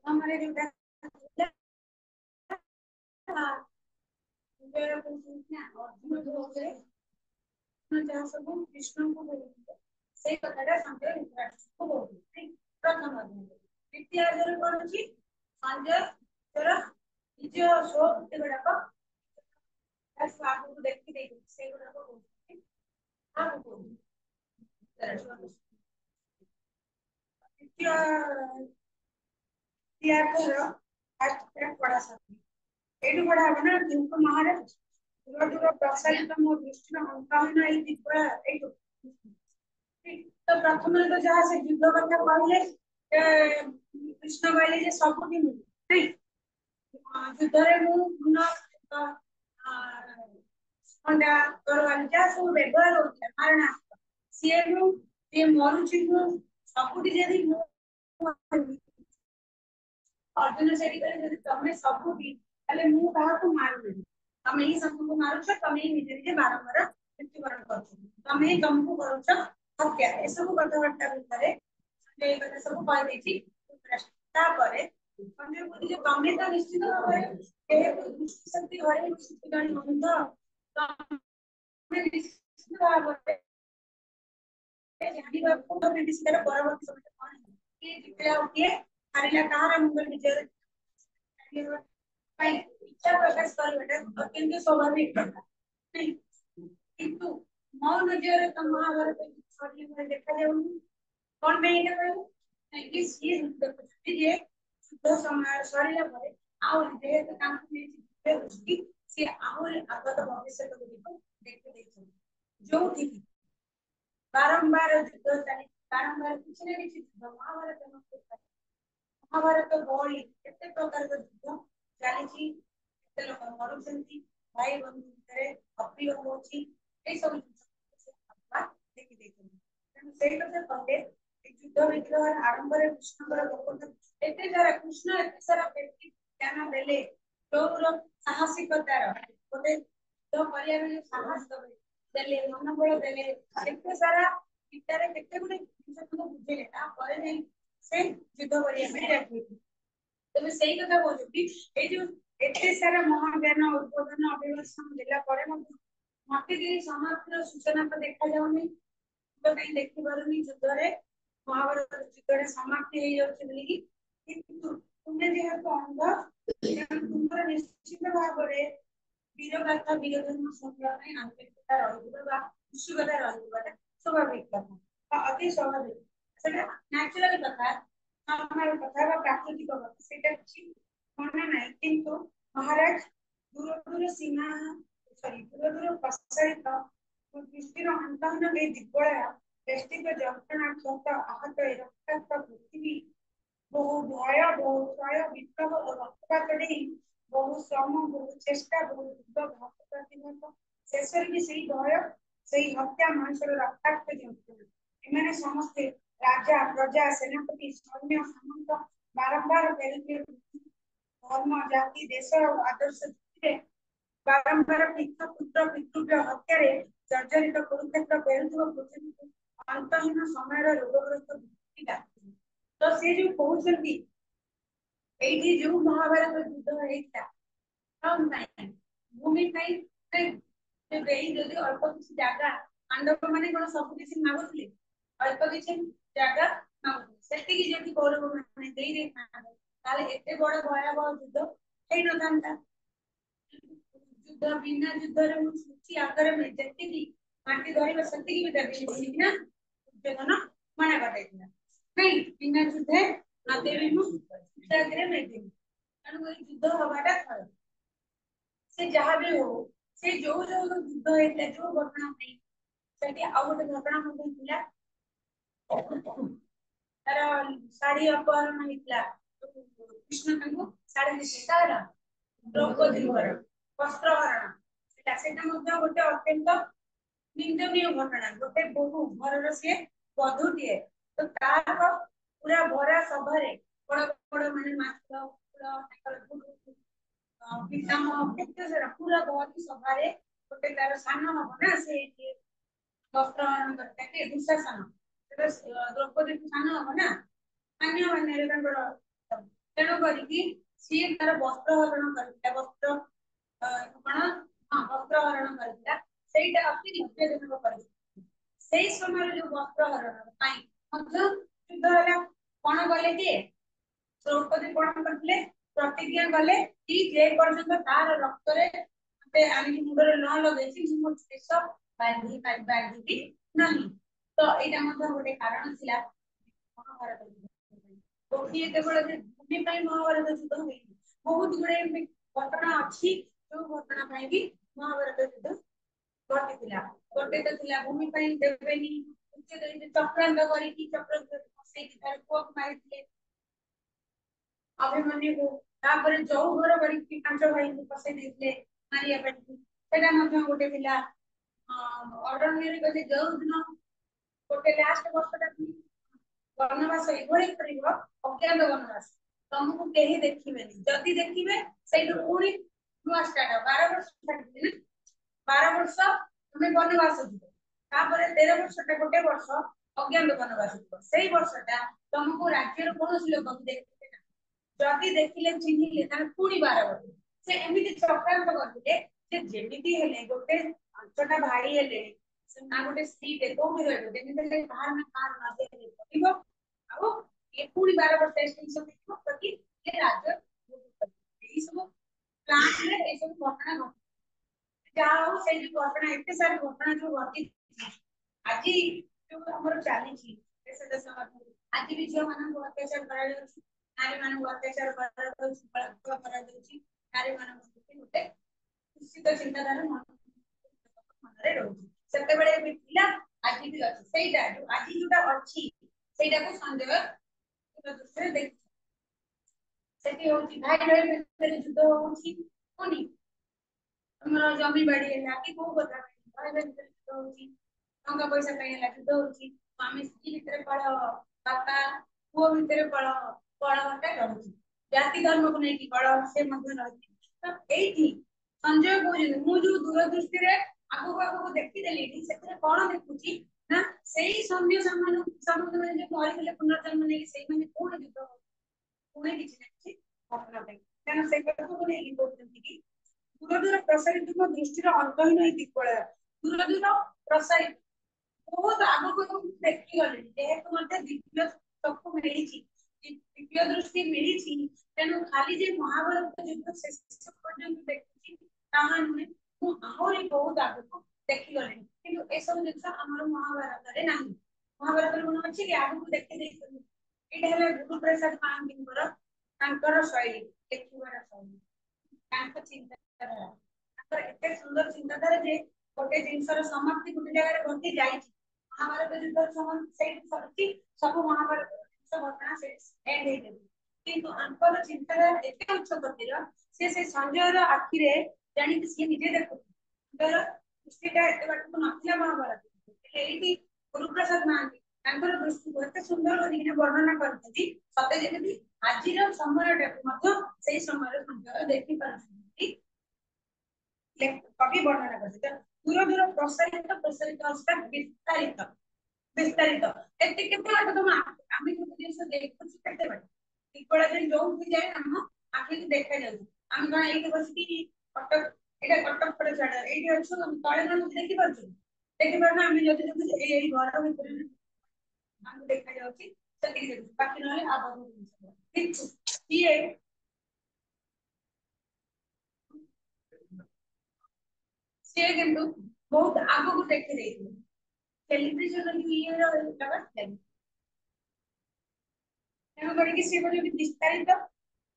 हमारे जो सब कृष्ण को से कथाटा संजय को प्रथम द्वितीय कौन अच्छी संजय निज स्वभक्ति गुड़ाक आगे देखी से गुड़ाक महाराज दूर दूर प्रसारित मो दृष्टि अंतहीन तो प्रथम तो जहाँ से युद्ध कथा कहले कृष्ण कहले सब युद्ध अंडा तोरवाल जहाँ सब व्यवहार होता मारणा सी मरुची सबुठी यदि अर्जुन से तुम सबुठी मु क्या मारूनी तुम ही सबको मारुच तुम ही निजे निजे बारंबार मृत्युवरण कर तुम ही तुमको करुच हत्या ए सब कथबार्ता भितर सब कही जो तमें तो निश्चित भाव दृष्टि शक्ति घरे जन बंध निश्चित भाव परवर्ती समय कौन किए जितला किए हारिला कहार मुंगल विजय इच्छा प्रकाश करवाटा अत्यंत स्वाभाविक कथा किंतु मो नजर तो महाभारत देखा जाऊनी कौन पे ये कहूं कि सी देखुछी जे शुद्ध समय सरिला परे आ जेहेतु तांको मिलि दृष्टि से आहुरी आगत भविष्य को देखते देखते जो ठीक बारंबार युद्ध चली बारंबार किसी न किसी महाभारत महाभारत बड़ी केते प्रकार युद्ध चली लोक मरुचंती भाई बंधु भितर अप्रिय होची ए सब देखि देखि तेणु सेई कथा कहले युद्ध विग्रह आरंभ रे कृष्णकर गोपन एते जरा कृष्ण एते सारा व्यक्ति ज्ञान देले तोर साहसिकतार गोटे युद्ध करिया रे साहस देले मनोबल देले एते सारा गीतारे केते गुडे जिनिस को बुझेले ता परे नहीं से युद्ध करिया में राखी तबे सेई कथा बोलू कि ए जो एते सारा महाज्ञान उद्बोधन अभिवर्षण देला परे मते जे समाप्तर सूचना तो देखा जाउनी तो कहीं देखि पारुनी युद्ध रे महाभारत युद्ध रे समाप्ति हे जाउछि बोली किंतु तुमे जेहेतु अंध तुमरा निश्चित भाव रे वीर गाथा वीर धर्म सुनवा में आंतरिकता रहिबा उत्सुकता रहिबा स्वाभाविक कथा अति स्वाभाविक सेटा नेचुरल कथा नॉर्मल कथा बा प्राकृतिक कथा सेटा କିଛି मना नहीं किंतु महाराज दूर दूर सीमा सॉरी दूर दूर प्रसारित दृष्टिर अंतहीन ए दिग्बलया व्यक्तिगत जंत्रणा क्षत आहत रक्ताक्त पृथ्वी बहु भय बहु क्षय विप्लव और रक्तपात नहीं बहु श्रम बहु चेष्टा बहु युद्ध घात प्रतिघात शेष भी सही भय सही हत्या मनुष्य रक्ताक्त जंत्रणा एमाने समस्ते राजा प्रजा सेनापति सैन्य सामंत बारंबार फेरुथिले धर्म जाति देश और आदर्श बारंबार पिता पुत्र पितृव्य हत्यारे जर्जरित कुरुक्षेत्र फेरुथिबा पृथ्वी अंतहीन समय रोगग्रस्त व्यक्ति डाक्ति तो से जो कहउछंती एठी जो महाभारत युद्ध हेता हम नहीं भूमि नहीं से देई जदि अल्प किसी जागा पांडव माने कोन सब किसी मागुतले अल्प किसी जागा मागुतले सेति की जदि कौरव माने देई रे ताले एते बड़ भयावह युद्ध हेई न थांता युद्ध बिना युद्ध रे मु सूची आकर में जेति की माटी धरिबा सेति की भी देखि ना दुर्योधन मना करदैଥିଲା नहीं बिना युद्धे ना देवी मु जागरे में देवी अनु युद्ध हवाटा खराब से जहाँ भी हो से जो जो युद्ध हेता जो घटना नहीं सेठी आ गोटे घटना मध्ये थिला तार साड़ी अपहरण हेतला कृष्ण तांको साड़ी देतारा द्रौपदी वर वस्त्रहरण सेटा मध्ये गोटे अत्यंत निंदनीय घटना गोटे बहु घर से बधुटिए तो तार पूरा भरा सभा रे बड़ बड़ माने मात्र पूरा पितामह केते सारा पूरा बहुत सभा रे गोटे तार सान हम ना से वस्त्र हरण करके दुशासन द्रौपदी सान हम ना मान्य मान्य तेणु करके सी तार वस्त्र हरण कर वस्त्र कौन हाँ वस्त्र हरण कर अति दुर्योधन कर समय जो वस्त्र हरण युद्ध है कौन गले किए द्रौपदी कौन करते प्रतिज्ञा कले कि जे पर्यंत तार रक्त मुंडे न लगे केश बांधि नहीं तो यहाँ गोटे कारण था महाभारत गोटे केवल भूमि महाभारत युद्ध हुए बहुत गुड़े घटना अच्छी जो घटना कि महाभारत युद्ध घटी गोटे तो भूमि देवेनि चक्रांत कर मारी अभिमन्यु को तापर जो घर करके पांच भाई को फसई देते मारिया सेटा गोटे पिला अरण्य गले जो दिन गोटे लास्ट वर्षटा वनवास एभली कर अज्ञात वनवास तुमको कहीं देखिए जदि देखिए से पुणी नुआ स्टार्ट 12 वर्ष छाड़ी 12 वर्ष तुम्हें वनवास जीव 13 वर्ष गोटे वर्ष अज्ञात वनवास जीव से वर्षटा तुमको राज्य कौन लोक देखिए जदि देखिले चिन्हिले पुणी 12 वर्ष से एमती चक्रांत करते जेमिति हेले गोटे 5टा भाई हेले ना गोटे स्त्री टे कोठी रहबो जेमिति ले बाहर में कार नदे पड़िबो आबो ये पुणी 12 वर्ष एक्सटेंशन देखिबो प्रति ये राज्य ई सब प्लान रे ए सब घटना घट जाओ से जो घटना एते सारी घटना जो घटी आज जो हमर चाली छी देश देश आज भी जो मानन को अत्याचार करा जाउछि नारी मान अत्याचार करा जाउछि नारी मान गोटे निश्चित चिंताधारा मनरे रहउछि सेते बेले भी पिला आज भी अछि सेटा आज जोटा अछि सेटा को संदेह दूसरे देख सेठी होछि भाई भाई भितर युद्ध होछि कोनी हमर जमी बाड़ी है कि को बता भाई भाई भितर युद्ध होछि टंका पैसा पे युद्ध होछि स्वामी स्त्री भितर कलह बापा पुओ भितर कलहटा रहउछि जाति धर्म को नहीं कि कलह से मध्य रहउछि तो एठी संजय कहउछि मु जो दूरदृष्टि रे आगु आगु देखि देली सेतरे कोन देखुछि ना सेही सौम्य समुद्र में जो मरि गेले पुनर्जन्म नहीं सेही माने कोन युद्ध कोने किछि नहीं घटना पे कारण से कथा को नहीं बोलते कि दूर दूर प्रसारित दृष्टि अंतहीन दिग्बल दूर दूर प्रसारित बहुत आगो को देखि गले जेहेतु मते दिव्य सबको मिली दिव्य दृष्टि मिली तेणु खाली जे महाभारत युद्ध शेष पर्यंत देखि ताहा नुहे मु आहुरी बहुत आगो देखि गले किंतु ए सब जिंस हमर महाभारत रे नाही महाभारत रे कोन अछि कि आगो को देखि देइ एटा हले गुरु प्रसाद महांकर तांकर शैली देखिबार शैली तांकर चिंताधारा तांकर एते सुंदर चिंताधारा जे गोटे जिंसर समाप्ति गोटे जगह रे घटी जाई महाभारत युद्ध समाप्ति से सरती सब महाभारत सब घटना से एंड हे गेली किंतु अंतर चिंताधारा एते उच्च गतिर से संजय रो आखि रे जानि कि सी निजे देखो तर दृष्टिटा एते बात को नथिला महाभारत एठी गुरु प्रसाद महांती तांकर दृष्टि एते सुंदर करी वर्णना करथि सते जेमिति आजिर समय मध्य से समय संजय देखि पारछी कवि वर्णना करथि दूर दूर प्रसारित प्रसारित अवस्था विस्तारित विस्तारित एते केते बात तुम आमी जो जिंस देखुछि केते बात इकोला जे जो भी जाय हम आखि देखा जाउ हम कोन एके बसकी कटक एटा कटक पर छाड़ एटी अछि तळे न देखि पारछु आमी जति जति एई घर भीतर हम देखा जाउछि सती देखु बाकी नले आबो जिंस ये से किंतु बहुत आगो को देखि देइथि टेलीविजन की ये लगा तेणु करके सी विस्तारित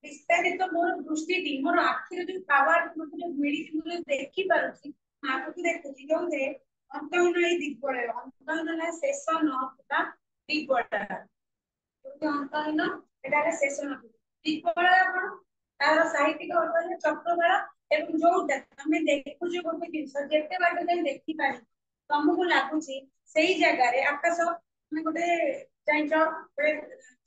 विस्तारित मोर दृष्टि मोर आखिर जो पावर जो मिली मुझे देखि पारुछि आगु देखुछि जो रे अंतहीन ए दिग्बल अंतहीन ना शेष न था दिग्बल जो अंतहीन एटा शेष न दिग्बल आपण तार साहित्यिक अर्थ चक्रवाला एवं जोटा हमें देखु जो गोटे जिंस जेते बाटे जाई देखि पारि तुमको लागुछि सेही जगह रे आकाश में गोटे चाइचो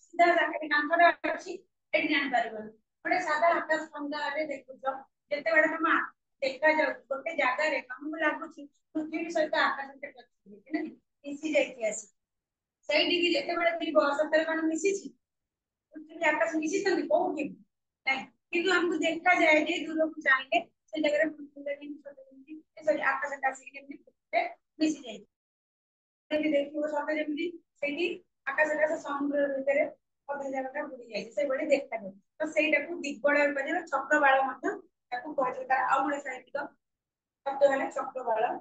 सीधा जाके कांथरा अछि एटी जान पारिबो गोटे सादा आकाश संगा रे देखुछो जेते बाटे तुम देखा जाऊ गोटे जगार तुमको लगुच पृथ्वी सहित आकाश मिसी जाइए आसी से सतरे कौन मिसी पृथ्वी आकाश मिसी कौटी नहीं किंतु हमको देखा जाए जे दूर को चाहिए से जगह पृथ्वी आकाश मिसी जाए देखिए सते जमी से आकाश आकाश समुद्र भितर अधा जगह बुड़ी जाए से बड़े देखा जाए तो सहीटा दिग्बलय कर चक्रवाल तार आउ गए साहित्य शब्द है चक्रवाल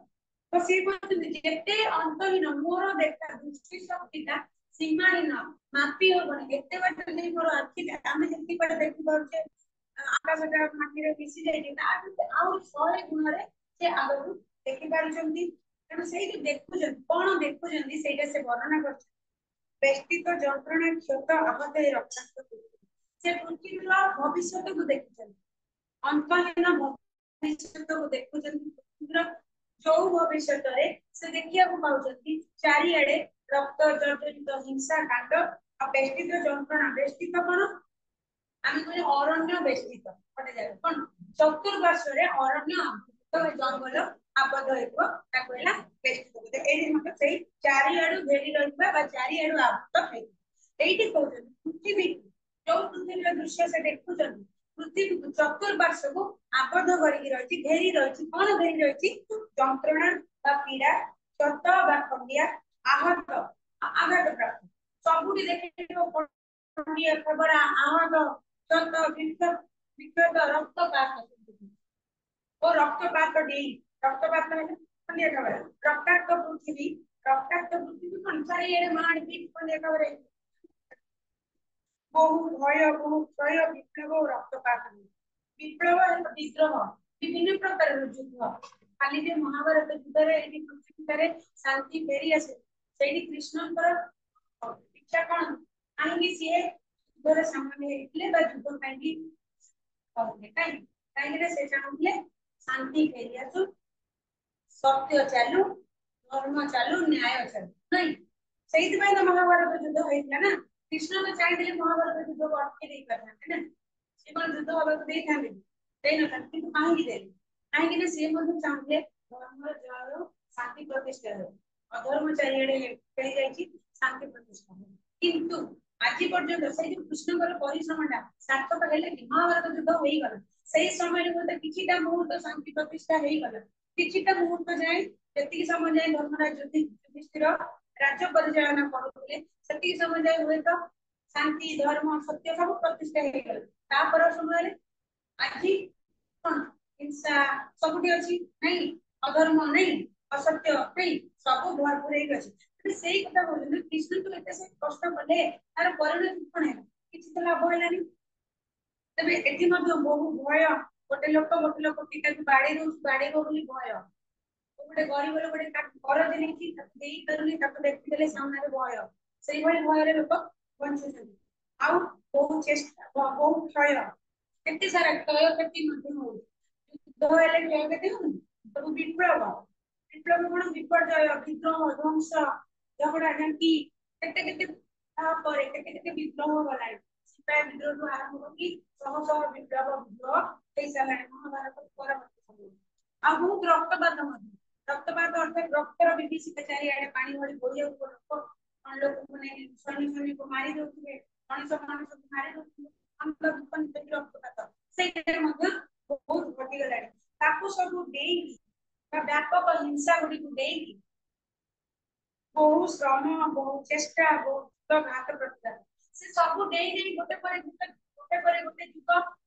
तो सी कहते अंतहीन मोर देखा दृष्टि शक्तिटा सीमाहीन मापी हेनी एत बाट नहीं मोर आखि आम जी देखी पारे आकाशटा माटी मिसी जाए आउ 100 गुण से आगे देखी पार्टी तेणु से देखुं कौन देखुं से वर्णना कर व्यक्तित्व जंत्रणा क्षत आहत रक्षात्मक से पृथ्वी भविष्य को देखुं अंतहीन भविष्य को देखुं पृथ्वी जो भविष्य से देखा पाँच चारिड़े रक्त जर्जरित हिंसा कांड व्यक्तित्व जंत्रणा व्यक्तित्व कौन आम कह अरण्य व्यक्तित्व गोटे जगह कौन चतुर्पार्श्व अरण्य जंगल आबद्ध होगा चारिआडू घेरी रहा चारिआडू आबद्ध हो पृथ्वी जो पृथ्वी दृश्य से देखुं पृथ्वी चतुर्पार्श्व को आबद्ध कर घेरी रही कौन घेरी रही जंत्रणा पीड़ा क्षत खंडिया आहत आघात प्राप्त सबुठी देखिए खबर आहत क्षत विक्षत रक्तपात और रक्तपात रक्तपात रक्ताक्त पृथ्वी कौन चारिड़े मारपीट खंडिया खबर बहु भय बहु क्षय विप्लव रक्तपात विप्लव विद्रोह विभिन्न प्रकार युद्ध खाली महाभारत युद्ध शांति फेरी आसे कृष्ण इच्छा कौन कहीं सी युद्ध सामान्य युद्ध कहीं से चाहूले शांति फेरी आसु सत्य चालू धर्म चालू न्याय चालू नहीं से महाभारत युद्ध होता ना कृष्ण तो चाहिए महाभारत युद्ध को अटके नहीं पाते ना सी कौन युद्ध हवा को कहीं कहीं सी चाहूले धर्म जय शांति प्रतिष्ठा हो अधर्म चारिड़े शांति प्रतिष्ठा हो किंतु आज पर्यंत से कृष्ण परिश्रम सार्थक है कि महाभारत युद्ध हो गला से समय किछिटा मुहूर्त शांति प्रतिष्ठा हो गला किछिटा मुहूर्त जाए जी समय जाए धर्मराज युधिष्ठिर राज्य परिचालना करुले से समय जाए हुए तो शांति धर्म सत्य सब प्रतिष्ठा हो गला समय आज कौन हिंसा सबुठी अच्छी नहीं अधर्म नहीं असत्य नहीं सब भरपूर अच्छी से कथा बोल कृष्ण तो एत से कष्ट कले तार परिणति कौन है किसी तो लाभ है तबे एठी बहु भय गोटे लोक पिता बाड़ी दो भय गोटे गरीब लोग घर नहीं देखीदे सामने भय से भय लोक बंचुं आउ बहु चेष्टा बहु क्षय केते सारा क्षय क्षति युद्ध हेले क्षय क्षति होनी सब विप्लव विप्लव कौन विपर्जय विद्रोह ध्वंस झगड़ा झांकी केते विप्लव गलानी सिपाही विद्रोह आरंभ होगी शह शह विप्लव विद्रोह हो सारे महाभारत परवर्ती समय आ बहुत रक्तपात अर्थात रक्तर विभीषित चारिआडे पानी भरी बोलिया लोक मैंने सैनिक को मारी दौथे मनुष्य को मारी दौथे रक्तपात से बहुत घटीगला सब व्यापक हिंसा गुड़ी बहु श्रम बहु चेष्टा बहुत घात प्रतिघात से सब गोटे युग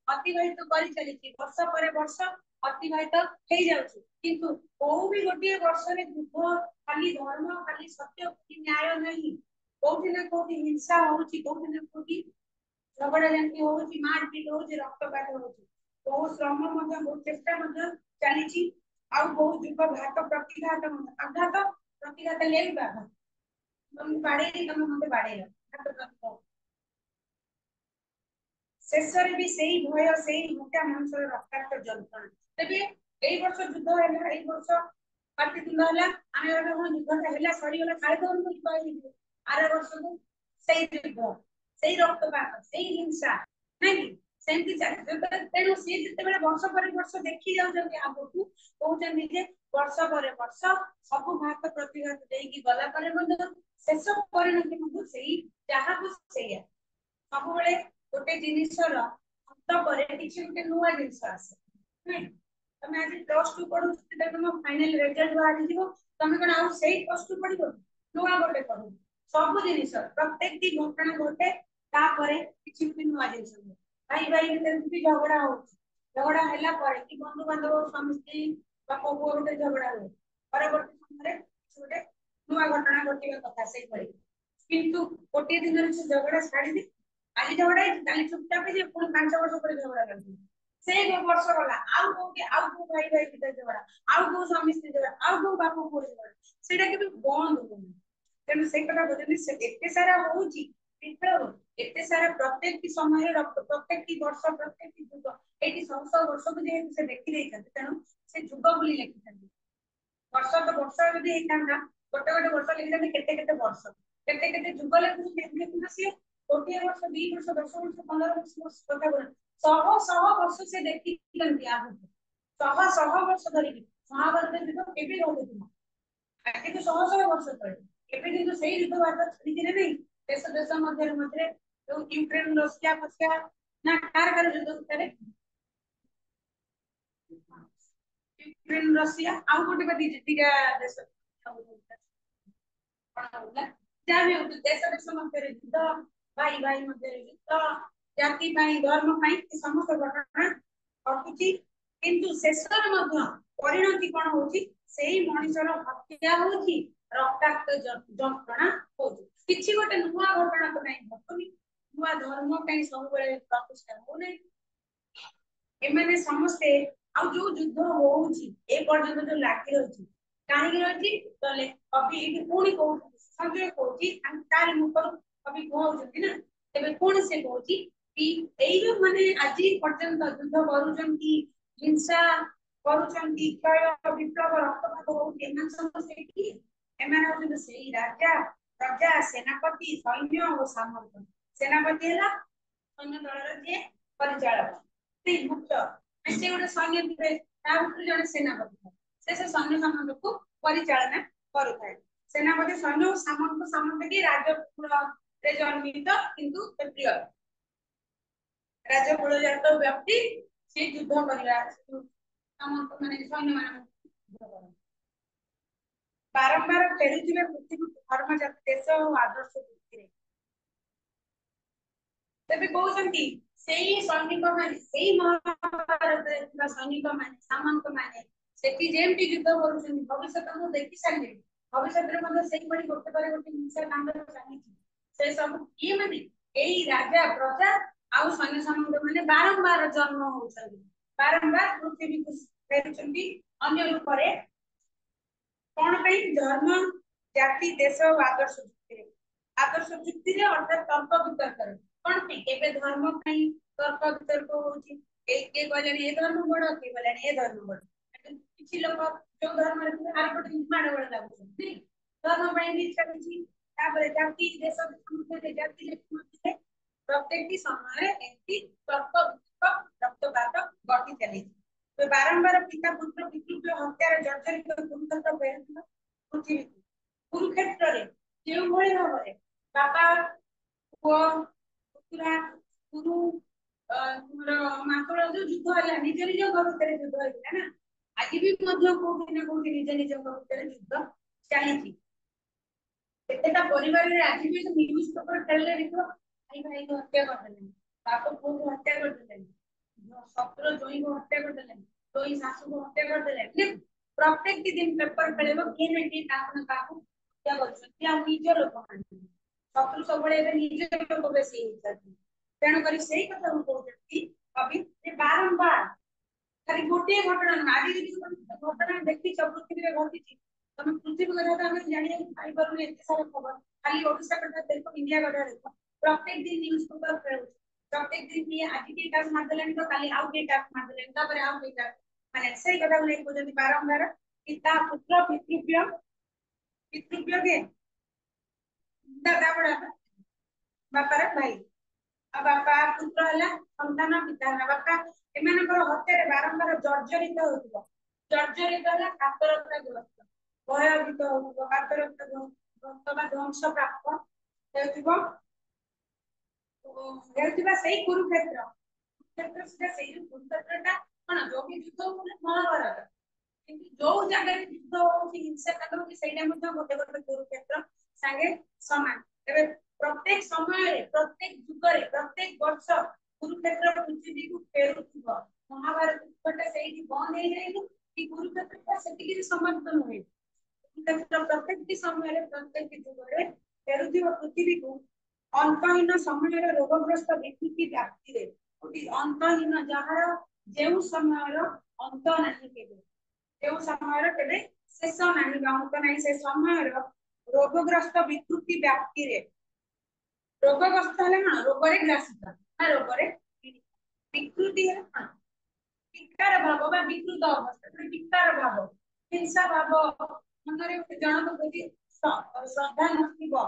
अतिबाहित कर चली वर्ष पर वर्ष अतिबाहित हो जाउछि किंतु बहु भी गोटे वर्ष रे युद्ध खाली धर्म खाली सत्य न्याय नहीं कोठी ना कोठी हिंसा होउछि कोठी ना कोठी झगड़ा जानकी होउछि मारपीट होउछि रक्तपात होउछि बहु श्रम बहुत चेष्टा चली बहुत युग घात प्रतिघात आघात प्रतिघात ले तुम बाड़े तुम मत बाड़े शेष भी सही भय से मोटा मनुष्य रक्ताक्त जंत्रणा तेबे एई वर्ष युद्ध हैला एई वर्ष पार्टीतुंड हैला आमे युद्धटा हैला सरीगला काले तो उनको युद्ध आर वर्ष को सही युद्ध सही रक्तपात सही हिंसा नहीं सेमती चले तेणु सी जिते वर्ष पर वर्ष देखी जाऊँ आगू कहते जे वर्ष पर वर्ष सब घात प्रतिघात देकी गला शेष परिणति से जहाँ सब गोटे जिनसर अंत पर किसी गोटे नुआ जिनस आसे तुम आज +2 पढ़ु तुम फाइनल रिजल्ट बाहरी जीवो तुम कौन आउ से +2 पढ़ नुआ गोटे पढ़ सब जिन प्रत्येक टी घटना घटे किसी भी नुआ जिन भाई भाई भी झगड़ा हो झगड़ा है कि बंधु बांधव स्वामी स्त्री बाप पुओ गोटे झगड़ा हुए परवर्त समय गोटे नुआ घटना घटवा कथा से किंतु गोटे दिन से झगड़ा छाड़ी आज झगड़ा कल चुपचाप पुणी 5 वर्ष पर झगड़ा लगे से वर्ष गला आउ को भाई भाई भीतर झगड़ा आउ को स्वामी स्त्री झगड़ा आउ को बाप पुओ झगड़ा सेटा के बंद हो तेणु से कथा कहते एते सारा होउची विप्लव एते सारा प्रत्येक समय प्रत्येक वर्ष प्रत्येक युग एटी 100 वर्ष को जेहेतु से देखि देइछन्ते तेणु से युग बोली लिखिछन्ते वर्ष तो वर्ष यदि हेइतांता गोटे गोटे वर्ष लिखिछन्ते केते केते वर्ष केते केते युग लिखिछन्ते देखि से गोटे वर्ष 2 वर्ष 10 वर्ष 15 वर्ष कथा बोल सह वर्ष से देखिछन्ते आगु सह वर्ष धरि महाभारत युग केबे होइथिला आके तो सह वर्ष तळे एबे किंतु सेही युद्ध भारत छाड़ी नहीं देश देश मध्य जो यूक्रेन रशिया पछिया ना कार युद्ध करे यूक्रेन रशिया आउ गोटे बदी जतिका देश जहाँ भी हो देश देश मध्य युद्ध भाई भाई मध्य युद्ध जाति धर्म समस्त घटना घटुची किंतु शेषर परिणति कौन होची सेही मनुष्यर हत्या होची रक्ताक्त जंत्रणा होची किछि गोटे नुआ घटना तो नहीं घटुनी नुआ धर्म कहीं सब प्रतिष्ठा होने एमाने समस्ते आ जो युद्ध होउची ए पर्यंत जो लागी रहची काहे रहची तले अभी एठी पुणी को संजय कोची तार मुपर अभी कहउछथि ना तबे कोन से कोची कि एई जो माने आजि पर्यंत युद्ध करूछंती हिंसा करूछंती क्षय विप्लव रक्तपात होउची एमान समस्ते की एमान होउछन सेही राजा प्रजा सेनापति सैन्य और सामंत सेनापति है सैन्य दल जे परिचालक से मुख्य से गोटे सैन्य थे जड़े सेनापति से सैन्य सामंत को परिचालना करुए सेनापति सैन्य और सामंत सामंत की राजकुल जन्मित किंतु प्रिय राजकुल जात व्यक्ति से युद्ध करवा सामंत मान सैन्य मान बारंबार फेरुवे पृथ्वी धर्म जाति देश और आदर्श तेबे कहउछंती सेही सैनिक माने सेही महाभारत सैनिक माने सामंत माने सेठी जेमटी युद्ध करूछन भविष्य को देखि सारे भविष्य रे मतलब सेही बड़ी गोटे पर गोटे हिंसा कांड चाली से सब की माने एही राजा प्रजा आउ सैन्य सामंत माने बारंबार जन्म होउछन बारंबार पृथ्वी को फेरुछंती अन्य रूप रे कौन पे धर्म जाति देश और आदर्श जुक्ति रे अर्थात तर्क वितर्क कौन पे केबे धर्म पई तर्क वितर्क होची के कहले ए धर्म बड़ के कहले ए धर्म बड़ किछि लोग जो धर्म रे आर कोटे माड बड़ लागुछन धर्म पई भी चलछि तापर जाति देश के जाति ले प्रत्येक समय एंटी तर्क वितर्क रक्तपात गति चली तो बारंबार पिता पुत्र पितृ हत्यार जर्जरित कुरुक्षेत्र बेरुला पृथ्वी कुरुक्षेत्र रे जेउ भଳି भाबरे बापा पुओ पुत्रा गुरु तुमरो मातुळ जो युद्ध होला निज निज घर भीतर युद्ध होला ना आज भी मध्य कोठी ना कोठी निज निज घर भीतर युद्ध चलीछि एतेटा परिवार रे आज भी न्यूज़ पेपर पढ़ले देखो भाई भाई को हत्या कर देले बाप पुओ को हत्या कर देले शत्रु जोई को हत्या कर देले जोई सासू को हत्या कर देले प्रत्येक दिन पेपर पढ़ेबो के न के तापन काकू हत्या करछ या निज लोक मान शत्रु सब बड़े निज लोक बेसी होती तेणु करी सही कथा हम कहते कवि बारंबार खाली गोटे घटना आज घटना देखी पृथ्वी रे घटी तुम पृथ्वी कथा तो हम जानिए पाई पारुने एते सारा खबर खाली ओडिसा कथा देखो इंडिया कथा देखो प्रत्येक दिन न्यूज़ पेपर पढ़ो प्रत्येक दिन की आज की टास्क मार देलेन तो काली आउ के टास्क मार देलेन तापर आउ के टास्क माने सही कथा बोले कहते बारंबार पिता पुत्र पितृव्य के दादा बड़ा बापा रे भाई बापा पुत्र है संतान पिता है बापा एमानकर हत्यारे बारंबार जर्जरित होथिबो जर्जरित है कातरता ग्रस्त भयभीत होथिबो कातरता ग्रस्त बा ध्वंस प्राप्त होथिबो हेउथिबा सेही कुरुक्षेत्र कुरुक्षेत्र से सेही कुरुक्षेत्रटा कोन जोगी युद्ध होले महाभारत କିନ୍ତୁ ଯୋଉ ଜାଗାରେ ଯୁଦ୍ଧ ହଉଛି ହିଂସାକାଣ୍ଡ ହଉଛି ସେଇଟା ମଧ୍ୟ ଗୋଟେ ଗୋଟେ କୁରୁକ୍ଷେତ୍ର ସାଙ୍ଗେ ସମାନ ଏବେ ପ୍ରତ୍ୟେକ ସମୟରେ ପ୍ରତ୍ୟେକ ଯୁଗରେ ପ୍ରତ୍ୟେକ ବର୍ଷ କୁରୁକ୍ଷେତ୍ର ପୃଥିବୀକୁ ଫେରୁଥିବ ମହାଭାରତ ଯୁଗଟା ସେଇଠି ବନ୍ଦ ହେଇଯାଇନି କି କୁରୁକ୍ଷେତ୍ରଟା ସେତିକି ସମାପ୍ତ ନୁହେଁ କୁରୁକ୍ଷେତ୍ର ପ୍ରତ୍ୟେକଟି ସମୟରେ ପ୍ରତ୍ୟେକ ଯୁଗରେ ଫେରୁଥିବ ପୃଥିବୀକୁ ଅନ୍ତହୀନ ସମୟର ରୋଗଗ୍ରସ୍ତ ବିକୃତି ବ୍ୟାପ୍ତିରେ ଅନ୍ତହୀନ ଯାହାର ଯେଉଁ ସମୟର ଅନ୍ତ ନାହିଁ କେବେ ଯେଉଁ ସମୟର କେବେ ଶେଷ ନାହିଁ ବା ଅନ୍ତ ନାହିଁ ସେ ସମୟର ରୋଗଗ୍ରସ୍ତ ବିକୃତି ବ୍ୟାପ୍ତିରେ ରୋଗଗ୍ରସ୍ତ ହେଲେ କଣ ରୋଗରେ ଗ୍ରାସିତ ନା ରୋଗରେ ବିକୃତି ହେଲେ କଣ ବିକାର ଭାବ ବା ବିକୃତ ଅବସ୍ଥା ବିକାର ଭାବ ହିଂସା ଭାବ ମନରେ ଗୋଟେ ଜଣକ ପ୍ରତି ଶ୍ରଦ୍ଧା ନଥିବ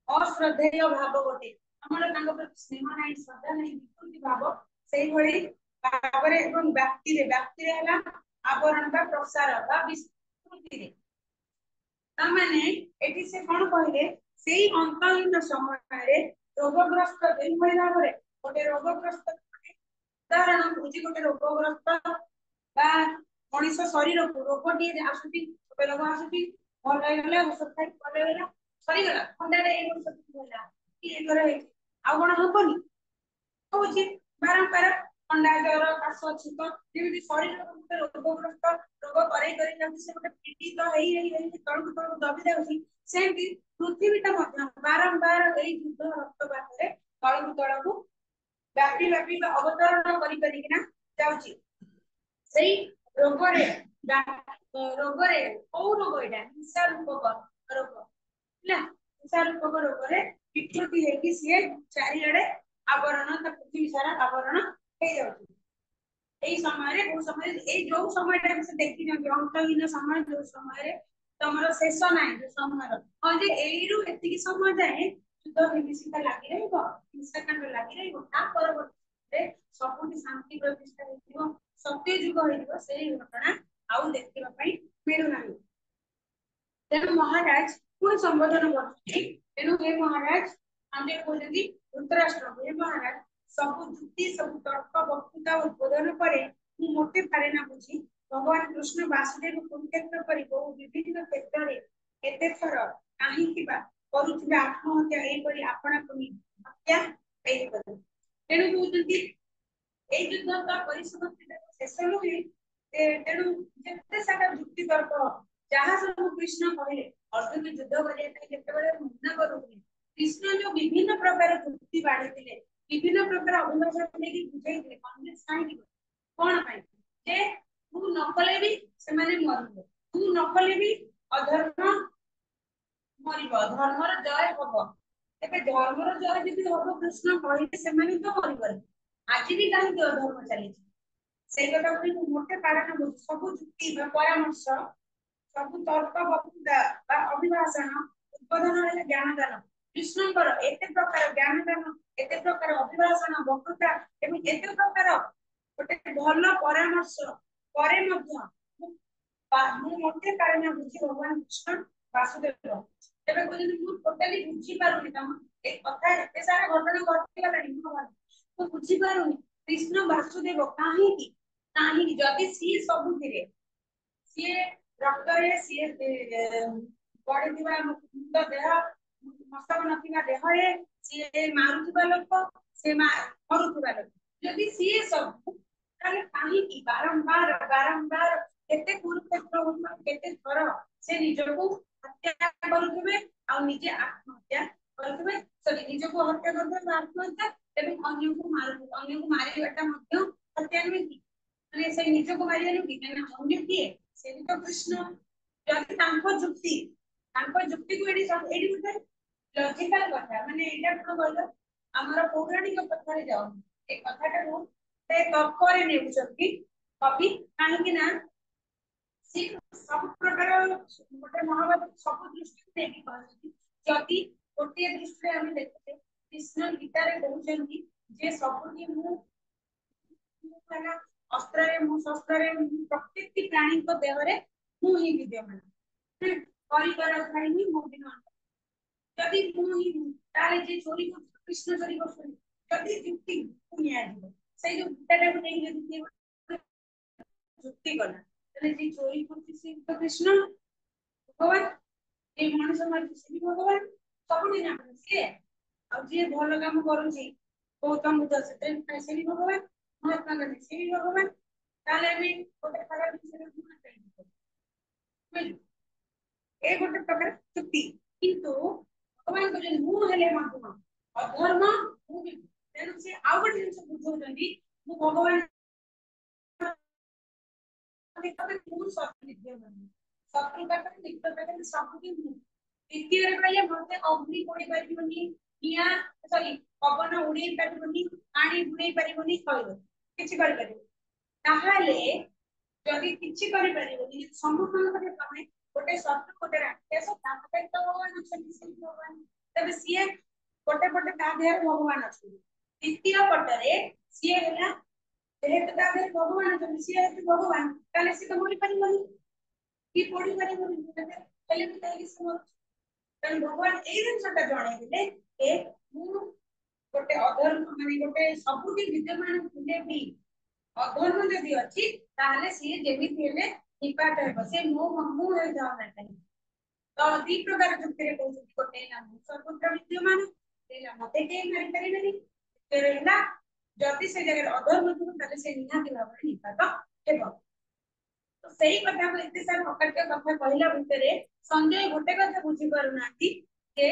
ଅଶ୍ରଦ୍ଧେୟ ଭାବ ଗୋଟେ ଆମର ତାଙ୍କ ପ୍ରତି ସ୍ନେହ ନାହିଁ ଶ୍ରଦ୍ଧା ନାହିଁ ବିକୃତି ଭାବ ସେଇଭଳି ଭାବରେ ଏବଂ ବ୍ୟାପ୍ତିରେ ହେଲା आवरण का प्रसार बा विस्तृति रे तामाने एठी से कोन कहले सेही अंतहीन समय रे रोगग्रस्त एई भଳି भाबरे गोटे रोगग्रस्त उदाहरण बुझी गोटे रोगग्रस्त बा मनुष्य शरीर को रोगटी आसुती गोटे रोग आसुती भल लागला औषध खाई भल लागला सरी गला ठंडा रे एई औषध होला कि एकर आ कोन हबनी होची बारंबार ठंडा ज्वर काश छिक जेମିତି ଶରୀର ଗୋଟେ ରୋଗଗ୍ରସ୍ତ ରୋଗ କରେଇ କରି ଯେମିତି ସେ ଗୋଟେ ପୀଡ଼ିତ ହେଇ ତଳକୁ ଦବି ଯାଉଛି ସେମିତି ପୃଥିବୀଟା ମଧ୍ୟ ବାରମ୍ବାର ଏଇ ଯୁଦ୍ଧ ରକ୍ତପାତରେ ତଳକୁ ବ୍ୟାପି ଅବତରଣ କରିକିନା ଯାଉଛି ସେଇ ରୋଗରେ କୋଉ ରୋଗ ଏଇଟା ହିଂସା ରୂପକ ରୋଗ ହେଲା ହିଂସା ରୂପକ ରୋଗରେ ବିକୃତି ହେଇକି ସିଏ ଚାରିଆଡେ आवरण पृथ्वी सारा आवरण हो जाउची एई समय रे समय एई जो समय रे से देखि न अंतहीन समय जो समय रे तमरो शेष नाही जो समय हो जे एई रु एति की समय जाए युद्ध हिंसा लागि रहइबो हिंसा कांड लागि रहइबो ता परवर्ती सबुठी शांति प्रतिष्ठा हेतिबो सत्य युग हेतिबो सेही घटना आउ देखिबा पई मिलु नाही तेनु महाराज कोन संबोधन करछि तेनु हे महाराज आमे कोजदी धृतराष्ट्र हे महाराज सब जुक्ति सब तर्क वक्तृता उद्बोधन करे मु मोटे पारे ना बुझी भगवान कृष्ण वासुदेव कुरुक्षेत्र परि बहु विभिन्न क्षेत्र रे एते थर काहे किबा करूथिबा आत्महत्या एई परि आपना पुनि हत्या एई परि तेनु बुझती एई युद्ध का परिसमाप्ति शेष नुहे तेनु जेते सारा जुक्ति तर्क जहाँ सब कृष्ण कहले अर्जुन युद्ध करिया जेते बेले मना करूथि कृष्ण जो विभिन्न प्रकार युक्ति बाढ़ी विभिन्न प्रकार अभिभाषण लेके बुझाई कन्विंस काहे कोन पाई जे तू नकले भी से माने मरबो तू नकले भी अधर्म मरिबो धर्मर जय हबो एबे धर्मर जय जदि हबो कृष्ण कहि से माने तो मरिबो आज भी काहे अधर्म चली से कथा को मोटे कारण सब जुक्ति बा परामर्श सब तर्क वक्तृता बा अभिभाषण उद्बोधन है ज्ञान दान कृष्णकर एते प्रकार ज्ञान दान एते प्रकार अभिभाषण वक्तृता एवं एते प्रकार गोटे भल परामर्श परे मध्य मु मोटे कारण बुझी भगवान कृष्ण वासुदेव एबे कोजि मु टोटली बुझी पारुनी तम ए कथा एते सारा घटना घटि गलानी भगवान तो बुझी पारुनी कृष्ण वासुदेव काहे जदि सी सबुथिरे सी रक्त रे सी बड़ी दिवा मुक्त देह मस्तक नथिबा देह रे सी मारुथिबा लोक से मरुथिबा लोक जदि सी सब ताले काहे की बारंबार केते कुरुक्षेत्र होता केते थर से निजको हत्या करूथिबे आ निजे आत्महत्या करूथिबे सॉरी निजको हत्या करूथिबे आत्महत्या एवं अन्य को मारिबाटा मध्य हत्या नुहे कि माने से निजको मारिया नुहे कि अन्य किए से तो कृष्ण जदि तांको जुक्ति को एडी गुटे लॉजिकल कथा माने एटा कोन कहलो हमर पौराणिक कथा रे जाऊ ए कथाटा को ते तर्क रे नेउछथि कवि काहे कि ना सी सब प्रकार गोटे महाभारत सब दृष्टि देखि कहछि जदि गोटे दृष्टि हम देखते कृष्ण गीता रे कहउछन्ती जे सबुठी मु माना अस्त्र रे मु शस्त्र रे प्रत्येक प्राणी को देह रे मु ही विद्यमान परिकर खाइनी मो बिना जदि मु ही ताले जे चोरी को कृष्ण चोरी को जदि युक्ति पुनिया जीव सेई जो गीता को नहीं जदि युक्ति कला तले जे चोरी करछि से तो कृष्ण भगवान ए मनुष्य मारछि से भगवान सबुठी ना से आ जे भल काम करूछि गौतम बुद्ध से भगवान महात्मा गांधी से भगवान ताले भी गोटे खराब विषय गुण चाहिए ए गोटे प्रकार चुक्ति किंतु भगवान को जे मु हेले माधुम अधर्म मु भी तेनु से आउ गोटे जिंस बुझौतनी मु भगवान तबे मु शत्रु विद्यमान शत्रु का निकट का सब की द्वितीय रे कहले मते अग्नि कोडी परिबनी निया सॉरी पवन उड़ी परिबनी पानी बुड़े परिबनी कहले किछि कर परिबो ताहाले जदि किछि कर परिबनी सम्पूर्ण करे तमे गोटे शत्रु गोटे राक्षस तापे तो भगवान अछन से भगवान तबे सिए गोटे गोटे ता देह भगवान अछन द्वितीय पटरे सिए हैला जेहेतु ता देह भगवान अछन सिए हेतु भगवान ताले से तो मोरि परिबनी की पोड़ी परिबनी तले भी ताई से तन भगवान एई जिनसटा जणे दिले ए मु गोटे अधर्म माने गोटे सबुठी विद्यमान थिले भी अधर्म जदि अछि ताले सिए जेमिति हेले निपात हेबो से मु हे जाव ना ताई तो दी प्रकार जुक्ति रे कहउछि गोटे नाम सर्वत्र विद्यमान तेला मते के मारि परिबेनी तेला जदि से जगह अधर्म थिबो ताले से निहाती भाबरे निपात हेबो तो सही कथा को इते सार अकट्य कथा कहला भितरे संजय गोटे कथा बुझी पारुनाती जे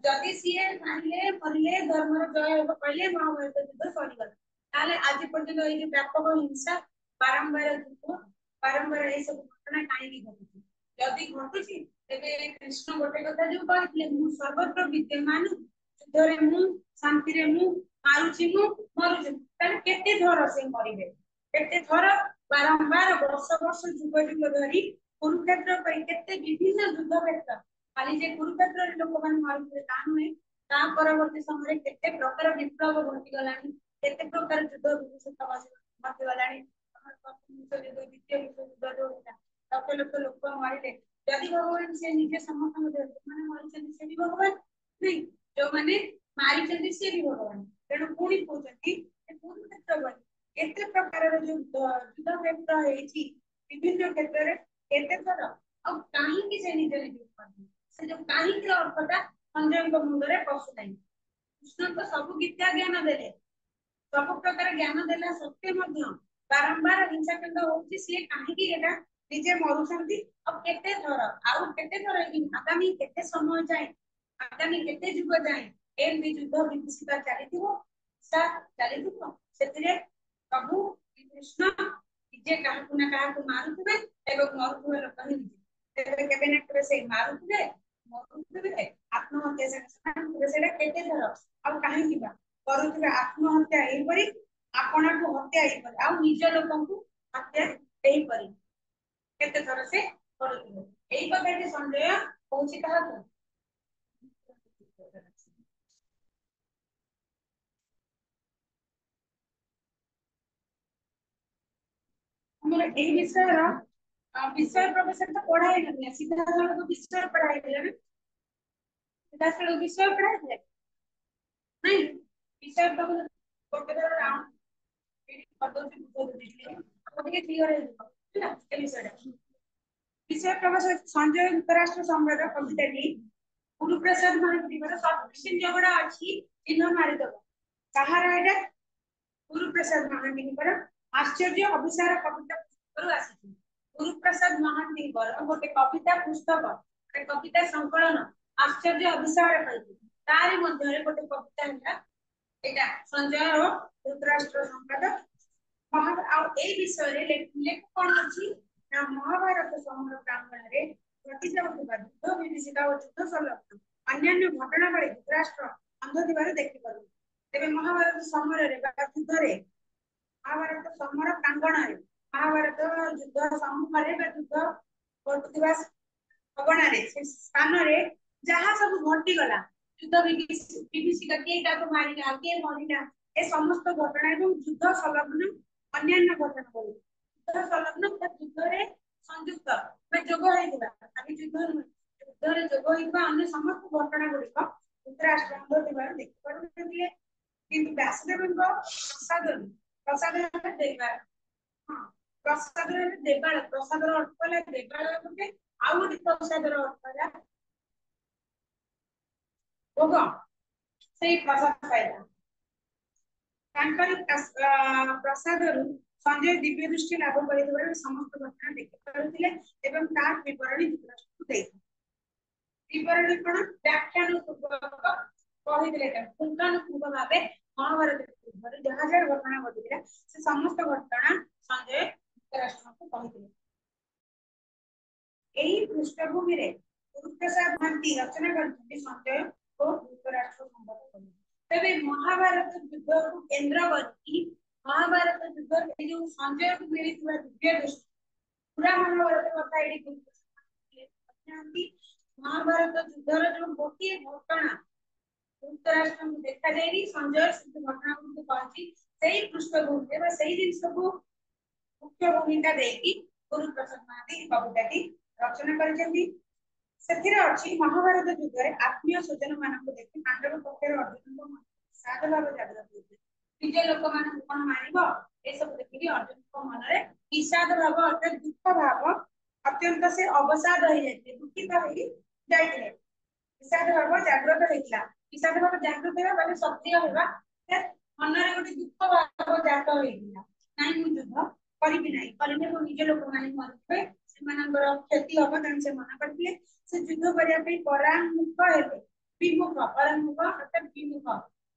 जदि सीए मानिले मरिले धर्म रो जय हो कहले महाभारत युद्ध सरी गला ताले आज पर्यंत ए जे व्यापक हिंसा बारंबार युद्ध बारंबार ए सब घटना काहे की घटुची जदि घटुची तेबे कृष्ण गोटे कथा जो कहले मु सर्वत्र विद्यमान युद्ध रे मु शांति रे मु मारुची मु मरुची ताले केते थर से मरिबे केते थर बारंबार वर्ष वर्ष जुग जुग धरी कुरुक्षेत्र पर केते विभिन्न युद्ध क्षेत्र खाली जे कुरुक्षेत्र रे लोक मान मारुले ता नुहे ता परवर्ती समय केते प्रकार विप्लव घटी गलानी केते प्रकार युद्ध विशेषता मत गलानी प्रथम विश्व युद्ध द्वितीय विश्व युद्ध जो होता लक्ष लक्ष लोक मारिले यदि भगवान से निजे समस्त माने मारिछन से भी भगवान नहीं जो माने मारिछन से भी भगवान तेणु पुणी कहउछंती कुरुक्षेत्र बन केते प्रकार जो युद्ध क्षेत्र हेची विभिन्न क्षेत्र रे केते थर और काहे की से निजे निजे करनी से जो काहे के अर्थटा संजय को मुंड रे पसु नाही कृष्ण तो सब विद्या ज्ञान देले सब प्रकार ज्ञान देला सत्य मध्य बारंबार हिंसा केंद्र होची से काहे की एटा निजे मरुसंती और केते थर आउ केते थर आगामी केते समय जाए आगामी केते जुग जाए ए युद्ध विभीषिका चलीथिबो सा चलीथिबो सेतिरे प्रभु कृष्ण जे काहकु ना काहकु मारुथबे एवं मरुथबे लोक ही तेबे केबे ने केबे से मारुथबे मरुथबे आत्महत्या से सेटा केते थर आ काहे किबा करूथबे आत्महत्या एई परी आपना को हत्या एई परी आ निज लोकंकु हत्या एई परी केते थर से करूथबे एई कथाटी संजय कहउछि काहकु हमर एई विषय प्रोफेसर तो पढ़ाई नहीं सीधा साल को विषय पढ़ाई दिले ना सीधा साल को विषय पढ़ाई दिले नहीं विषय प्रोफेसर गोटे थोड़ा राउंड पदो से बुझो दिले ओके क्लियर है ना के विषय प्रोफेसर संजय धृतराष्ट्र सम्राट कविताटी गुरुप्रसाद महांतीवर सदृश झगड़ा अछि चिन्ह मारि दब कहार एटा गुरुप्रसाद महांतीवर आश्चर्य अभिसार कविता पुस्तक आसी गुरुप्रसाद महांतीवर गोटे कविता पुस्तक गोटे कविता संकलन आश्चर्य अभिसार कहिथि तारि मध्ये गोटे कविता हैला एटा संजय और धृतराष्ट्र सम्राट महाभारत ए विषय रे लेख कोन अछि ना महाभारत समर प्रांगण रे घटी जाउथबा युद्ध विभीषिका और युद्ध संलग्न अन्य घटना बळे धृतराष्ट्र अंध दिवार देखि पारु तेबे महाभारत समर रे बा युद्ध रे महाभारत समर प्रांगण रे महाभारत युद्ध सम्मुख रे बा युद्ध घटुथबा अगणा रे से स्थान रे जहा सब घटी गला युद्ध विभीषिका के काको मारिला के मरिला ए समस्त घटना एवं युद्ध संलग्न अन्य घटना बोली युद्ध संलग्न युद्ध रे संयुक्त में जोग होइतिबा आगे युद्ध रे जोग होइबा अन्य समस्त घटना गुडी को धृतराष्ट्र दिबार देखि पारुथिले किंतु व्यासदेवଙ୍କ प्रसाद देवा हां प्रसाद देवाळ प्रसाद अर्थ कला देवाळ म्हणजे आउ गोटे प्रसाद अर्थ कला भोग से प्रसाद पाइला प्रसाद संजय दिव्य दृष्टि लाभ कर समस्त घटना देखि पारुथिले एवं तार विवरणी धृतराष्ट्र को देथिले विवरणी कोन व्याख्यान पूर्वक कहिदिले पुंखानुपुंख भाबे महाभारत युद्धरे जहाँ जहाँ घटना घटिला से समस्त घटना संजय धृतराष्ट्र को कहिदिले एही पृष्ठभूमि रे गुरुप्रसाद भारती रचना करथि संजय और धृतराष्ट्र संवाद तबे महाभारत युद्ध को केंद्र करके महाभारत युद्ध के जो संजय को मिलिथिबा दिव्य दृष्टि पूरा महाभारत कथा एडी महाभारत युद्धर जो गोटे घटना धृतराष्ट्र को देखा जाएगी संजय से घटना को पहुंची सही पृष्ठभूमि में सही जिन सब मुख्य भूमिका देकी गुरुप्रसाद महाती कविताटी रचना करछथि ସେଥିରେ ଅଛି महाभारत ଯୁଗରେ आत्मीय स्वजन ମାନଙ୍କୁ ଦେଖି ପାଣ୍ଡବ ପକ୍ଷରେ ଅର୍ଜୁନଙ୍କ ମନରେ ସାଧ ଭାବ ଜାଗ୍ରତ ହୋଇଥିଲା ନିଜ ଲୋକମାନଙ୍କୁ କଣ ମାରିବ ଏ ସବୁ ଦେଖିକି ଅର୍ଜୁନଙ୍କ ମନରେ ବିଷାଦ ଭାବ ଅର୍ଥାତ ଦୁଃଖ ଭାବ ଅତ୍ୟନ୍ତ ସେ ଅବସାଦ ହୋଇ ଯାଇଥିଲେ ଦୁଃଖିତ ହୋଇ ଯାଇଥିଲେ विषाद भाव जागृत होइतला विषाद भाव जागृत हेबा माने सक्रिय हेबा मनरे गोटे दुख भाव जात होइतला नाइ मु युद्ध करिबि नाइ करिने मो निज लोक माने मरबे सेमानकर क्षति होबा तन से मना करथिले से युद्ध करिया पे परामुख हेबे विमुख परामुख अर्थात विमुख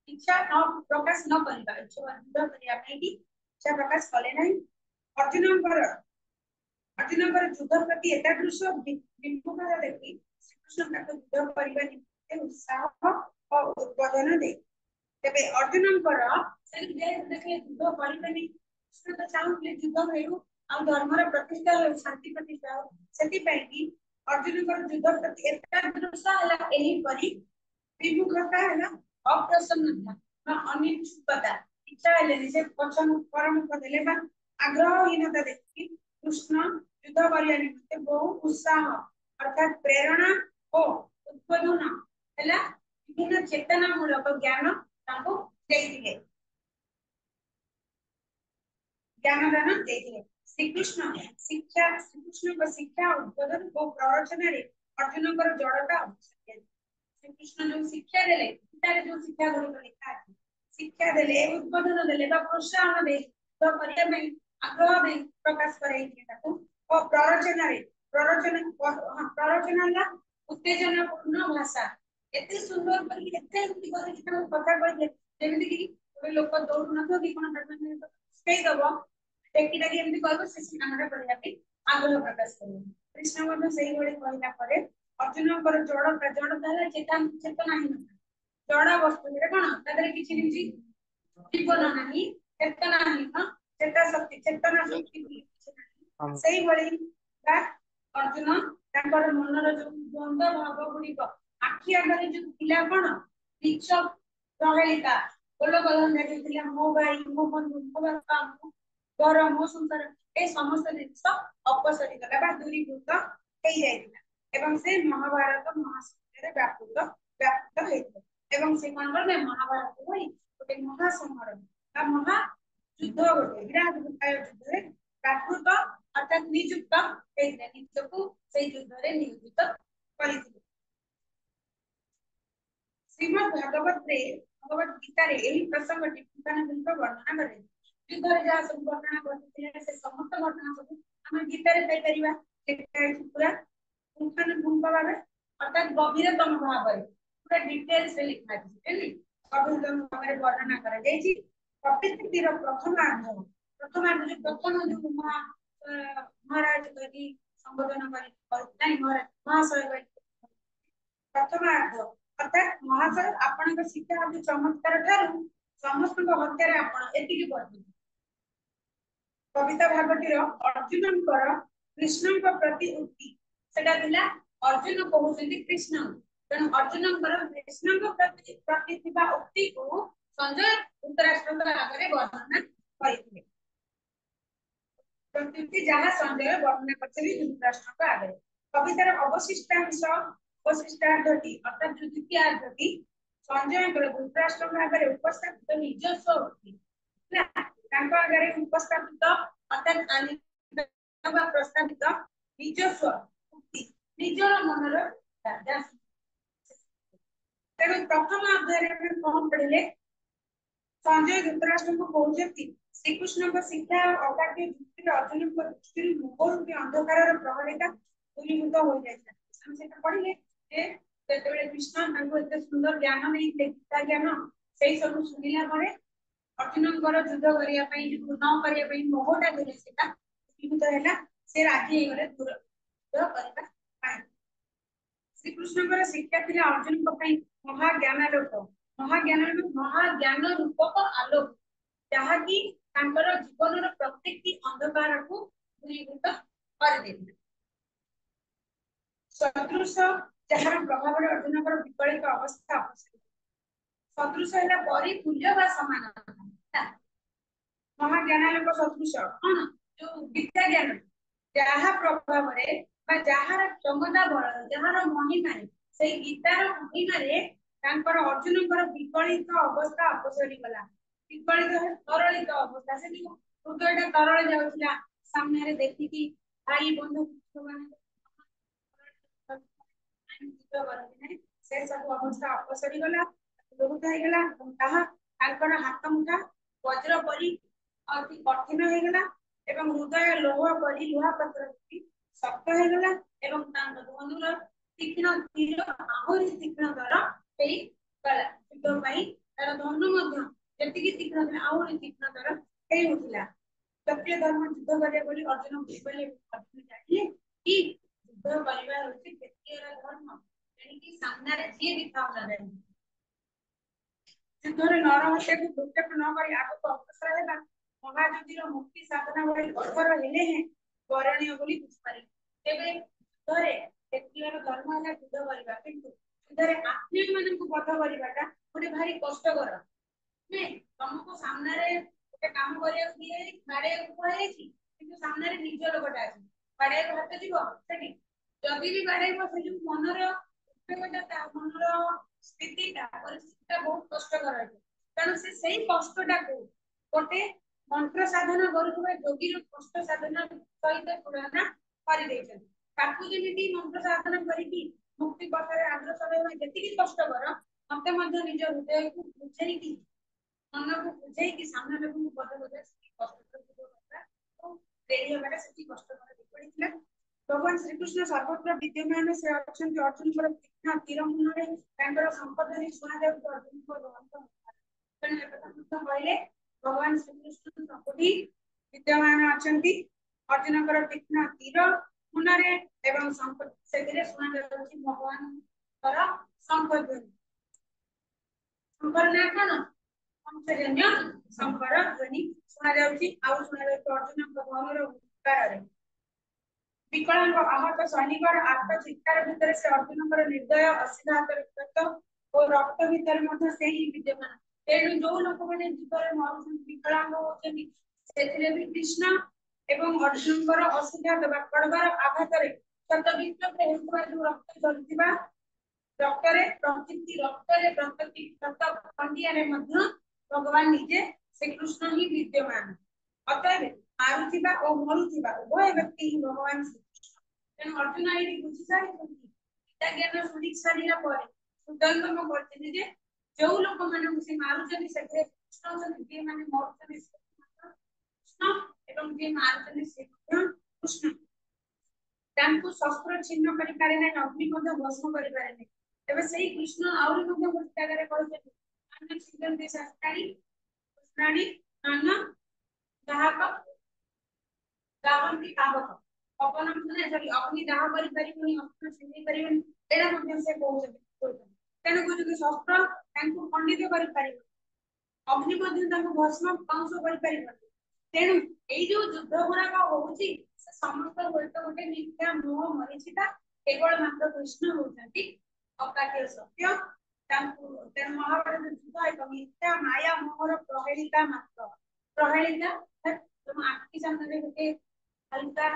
इच्छा न प्रकाश न करिबा इच्छा युद्ध करिया पे की इच्छा प्रकाश कले नाही अर्जुनकर युद्ध प्रति एतादृश विमुखता देखि कृष्ण युद्ध करने निमित्त उत्साह और उद्बोधन दे तबे अर्जुनकर से देखले युद्ध करबेनी कृष्ण तो चाहूले युद्ध हेउ आ धर्मर प्रतिष्ठा हो शांति प्रतिष्ठा हो सेति पई कि अर्जुनकर युद्ध प्रति एकाग्रता हला एही परी विमुखता हला अप्रसन्नता ना अनिच्छुकता इच्छा हेले से पछन परमुख देले बा आग्रहहीनता देखि कृष्ण युद्ध करने निमित्त बहु उत्साह अर्थात प्रेरणा ओ उद्बोधन हैला विभिन्न चेतना मूलक ज्ञान ताको देथिले ज्ञान दान देथिले श्री कृष्ण को शिक्षा उद्बोधन को प्रवचन रे अर्जुन कर जड़ता श्री कृष्ण जो शिक्षा देले तारे जो शिक्षा गुरु लिखा है शिक्षा देले उद्बोधन देले बा प्रोत्साहन दे तो करिया में आग्रह दे प्रकाश करे ताको और प्रवचन ला उत्तेजना पूर्ण भाषा एते सुंदर करी एते करी कथा कहले जेमिति कि कोई लोक दौड़ न कि कोन स्टेज दबो टेकी टाकी एमति कहबो से कामटा करिया पे आग्रह प्रकाश करियो कृष्ण मध्ये सेही भଳି कहला परे अर्जुनकर जड़ता है चेतना ही जड़ वस्तु रे कोन तादरे किछि निछि जीवन नाही चेतना नाही चेतना शक्ति सेही भଳି अर्जुन तांकर मनर जो द्वंद्व भाव गुडी को आखि आगरे जो पिला कोन विक्ष प्रहेलिका बोलो बलन देखिला मो भाई मो बंधु मो बापा मो घर मो संसार ए समस्त जिंस अपसरी गला बा दूरीभूत हेई जाइतिला एवं से महाभारत महासागर रे व्याप्त हेइतिला एवं से कोन करले महाभारत होई गोटे महासमर बा महा युद्ध गोटे विराट युद्ध रे प्राकृत अर्थात नियुक्त हेइतिला निजको से युद्ध रे नियुक्त करितिले श्रीमद् भागवत रे भगवत गीता रे एही प्रसंग टिप्पणी वर्णना करे युद्ध रे जा सब घटना घटिले से समस्त घटना सब हम गीता रे पाई परिबा पूरा पुंखानुपुंख भाबे अर्थात गभीरतम भाबे पूरा डिटेल्स रे लिखा छै एली गभीरतम भाबे वर्णना करा जायछि प्रकृति रो प्रथम जो प्रथम जो महाराज करी संबोधन करी नहीं महाशय प्रथम अर्थात महाशय आपण शिक्षा जो चमत्कार ठारू समस्त हत्या आपण एतिकी पढ़ी कविता भागटी अर्जुन कृष्ण प्रति उक्ति सेटा दिला अर्जुन कहउछंती कृष्ण तेणु अर्जुन कृष्ण प्रति उक्ति को संजय धृतराष्ट्र आगे वर्णना करते प्रकृति जहाँ संजय वर्णना करते धृतराष्ट्र आगे कवितार अवशिष्टार्धटी अर्थात जो द्वितीयार्धटी संजय धृतराष्ट्र आगे उपस्थापित निजस्व उक्ति आगे उपस्थापित अर्थात प्रस्तावित निजस्व उक्ति निजर मनर राजा तेणु प्रथम अध्याय में कौन पढ़े संजय धृतराष्ट्र को कहते श्रीकृष्ण को शिक्षा अगाध्य युक्ति अर्जुन को दृष्टि मोह रूपी अंधकार प्रहरिता दूरीभूत हो जाए पढ़े जेते कृष्ण सुंदर ज्ञान नहीं गीता ज्ञान से सब शुणिला अर्जुन युद्ध करने न करने मोहटा देले दूरीभूत है से राजी गले दूर युद्ध करने श्रीकृष्ण शिक्षा थी अर्जुन महाज्ञान महाज्ञान रूपक आलोक जहाँकि जीवन प्रत्येक अंधकार को दूरीभूत कर सदृश जार प्रभाव अर्जुन विकलित अवस्था सदृश है परितुल्य सामान महाज्ञान सदृश कौन जो विद्या ज्ञान जहाँ प्रभाव जार क्षमता बल जार महिमा से गीतार महिमा अर्जुन विकलित अवस्था अपसरी गला विकलित तरलित अवस्था से हृदय तरल जाऊला सामने देखिकी भाई बंधु से सब अवस्था अपसरी गला बहुत होगा हाथ मुठा वज्र परी अति कठिन होगा हृदय लोह परी लुहा पत्र शक्त होगा धनुर तीक्ष्ण तीर आहरी तीक्ष्णतर गला युद्ध तार धनु जी तीक्ष्ण आहरी तीक्ष्णतर होता क्षत्रिय धर्म युद्ध करे अर्जुन अर्जुन जानिए कि युद्ध करवा क्षत्रिय धर्म सामने जी भी था युद्ध नर हत्या को दुर्क्षेप न कर आगे अग्रसर है महाज्योतिर मुक्ति साधना भाई कठोर हेले हैं वरणीय बुझीपारे तेरे युद्धरे क्षत्रिय धर्म है युद्ध करवा किंतु युद्धरे आत्मीय मानक बध करवाटा गोटे भारी कष्टकर तुमको सामने गोटे काम करिया बाड़े किंतु सामने निज लोकटा अच्छी बाड़े हाथ जीव से जदि भी बाड़े से जो मनर मनर स्थितिटा परिस्थिति बहुत कष्टकर है तेणु से कष्टा को गोटे मंत्र साधना करुवा योगी कष्ट साधना सहित तुलना करमी मंत्र साधना करके मुक्ति पथर अग्रसर जी कष्टकर मत निज हृदय को बुझे मन को बुझे सामने लोग बद बजा कष्टकर भगवान श्रीकृष्ण सर्वत्र विद्यमान से अर्जुन तीर मुहर संपद शुणा जाऊँ अर्जुन को कहले भगवान श्रीकृष्ण सबुठी विद्यमान अच्छा अर्जुन तीक्ष्ण तीर मुनरे एवं संपद से शुणा जाऊँ भगवान शंकर शंकर ना कौन पंचजन्य शंकर ध्वनि शुणा जाऊँ आउ शुणा अर्जुन धनुर उत्तर विकलांग आहत सैनिकर आत्म चित्कार भितर से अर्जुन निर्दय असीघात और रक्त भितर से ही विद्यमान तेणु जो लोक मैंने जीवन मरुन विकलांग होती भी कृष्ण एवं अर्जुन असीघात कड़बार आघात क्षत विक्षत जो रक्त झलुवा रक्त प्रकृति रक्त खंडिया भगवान निजे श्रीकृष्ण ही विद्यमान अतएव मारुथिबा और मरुथिबा उभय व्यक्ति ही भगवान श्रीकृष्ण तेणु अर्जुन ये बुझी सारी गीता ज्ञान शुणी सारा पर सुदंतम करते जे जो लोक मान से मारुचंदी से कृष्ण जे माने मरुचंदी कृष्ण एवं जे मारुचंदी से कृष्ण तांको शस्त्र छिन्न करि पारे नै अग्नि मध्य भस्म करि पारे नै तबे सही कृष्ण आउरी मध्य गोटे जगह कहते अन्य छिन्न देश अस्तानी कृष्णानी नाना दाहक दाहंती काहक अपन सुने जब अग्नि दाह करि परिबनी अग्नि छिन्न परिबनी एडा मध्य से कहते तेणु जो शस्त्र तांको खंडित करि परिबनी अग्नि मध्य तांको भस्म कंस करि परिबनी तेणु ए जो युद्ध गुड़ाक होउची समस्त गोटे गोटे मिथ्या मोह मरीचिका केवल मात्र कृष्ण होती अकाट्य सत्य तेणु महाभारत युद्ध एक मिथ्या माया मोहर प्रहेलिका मात्र प्रहेलिका तुम आखि सामने गोटे हल्का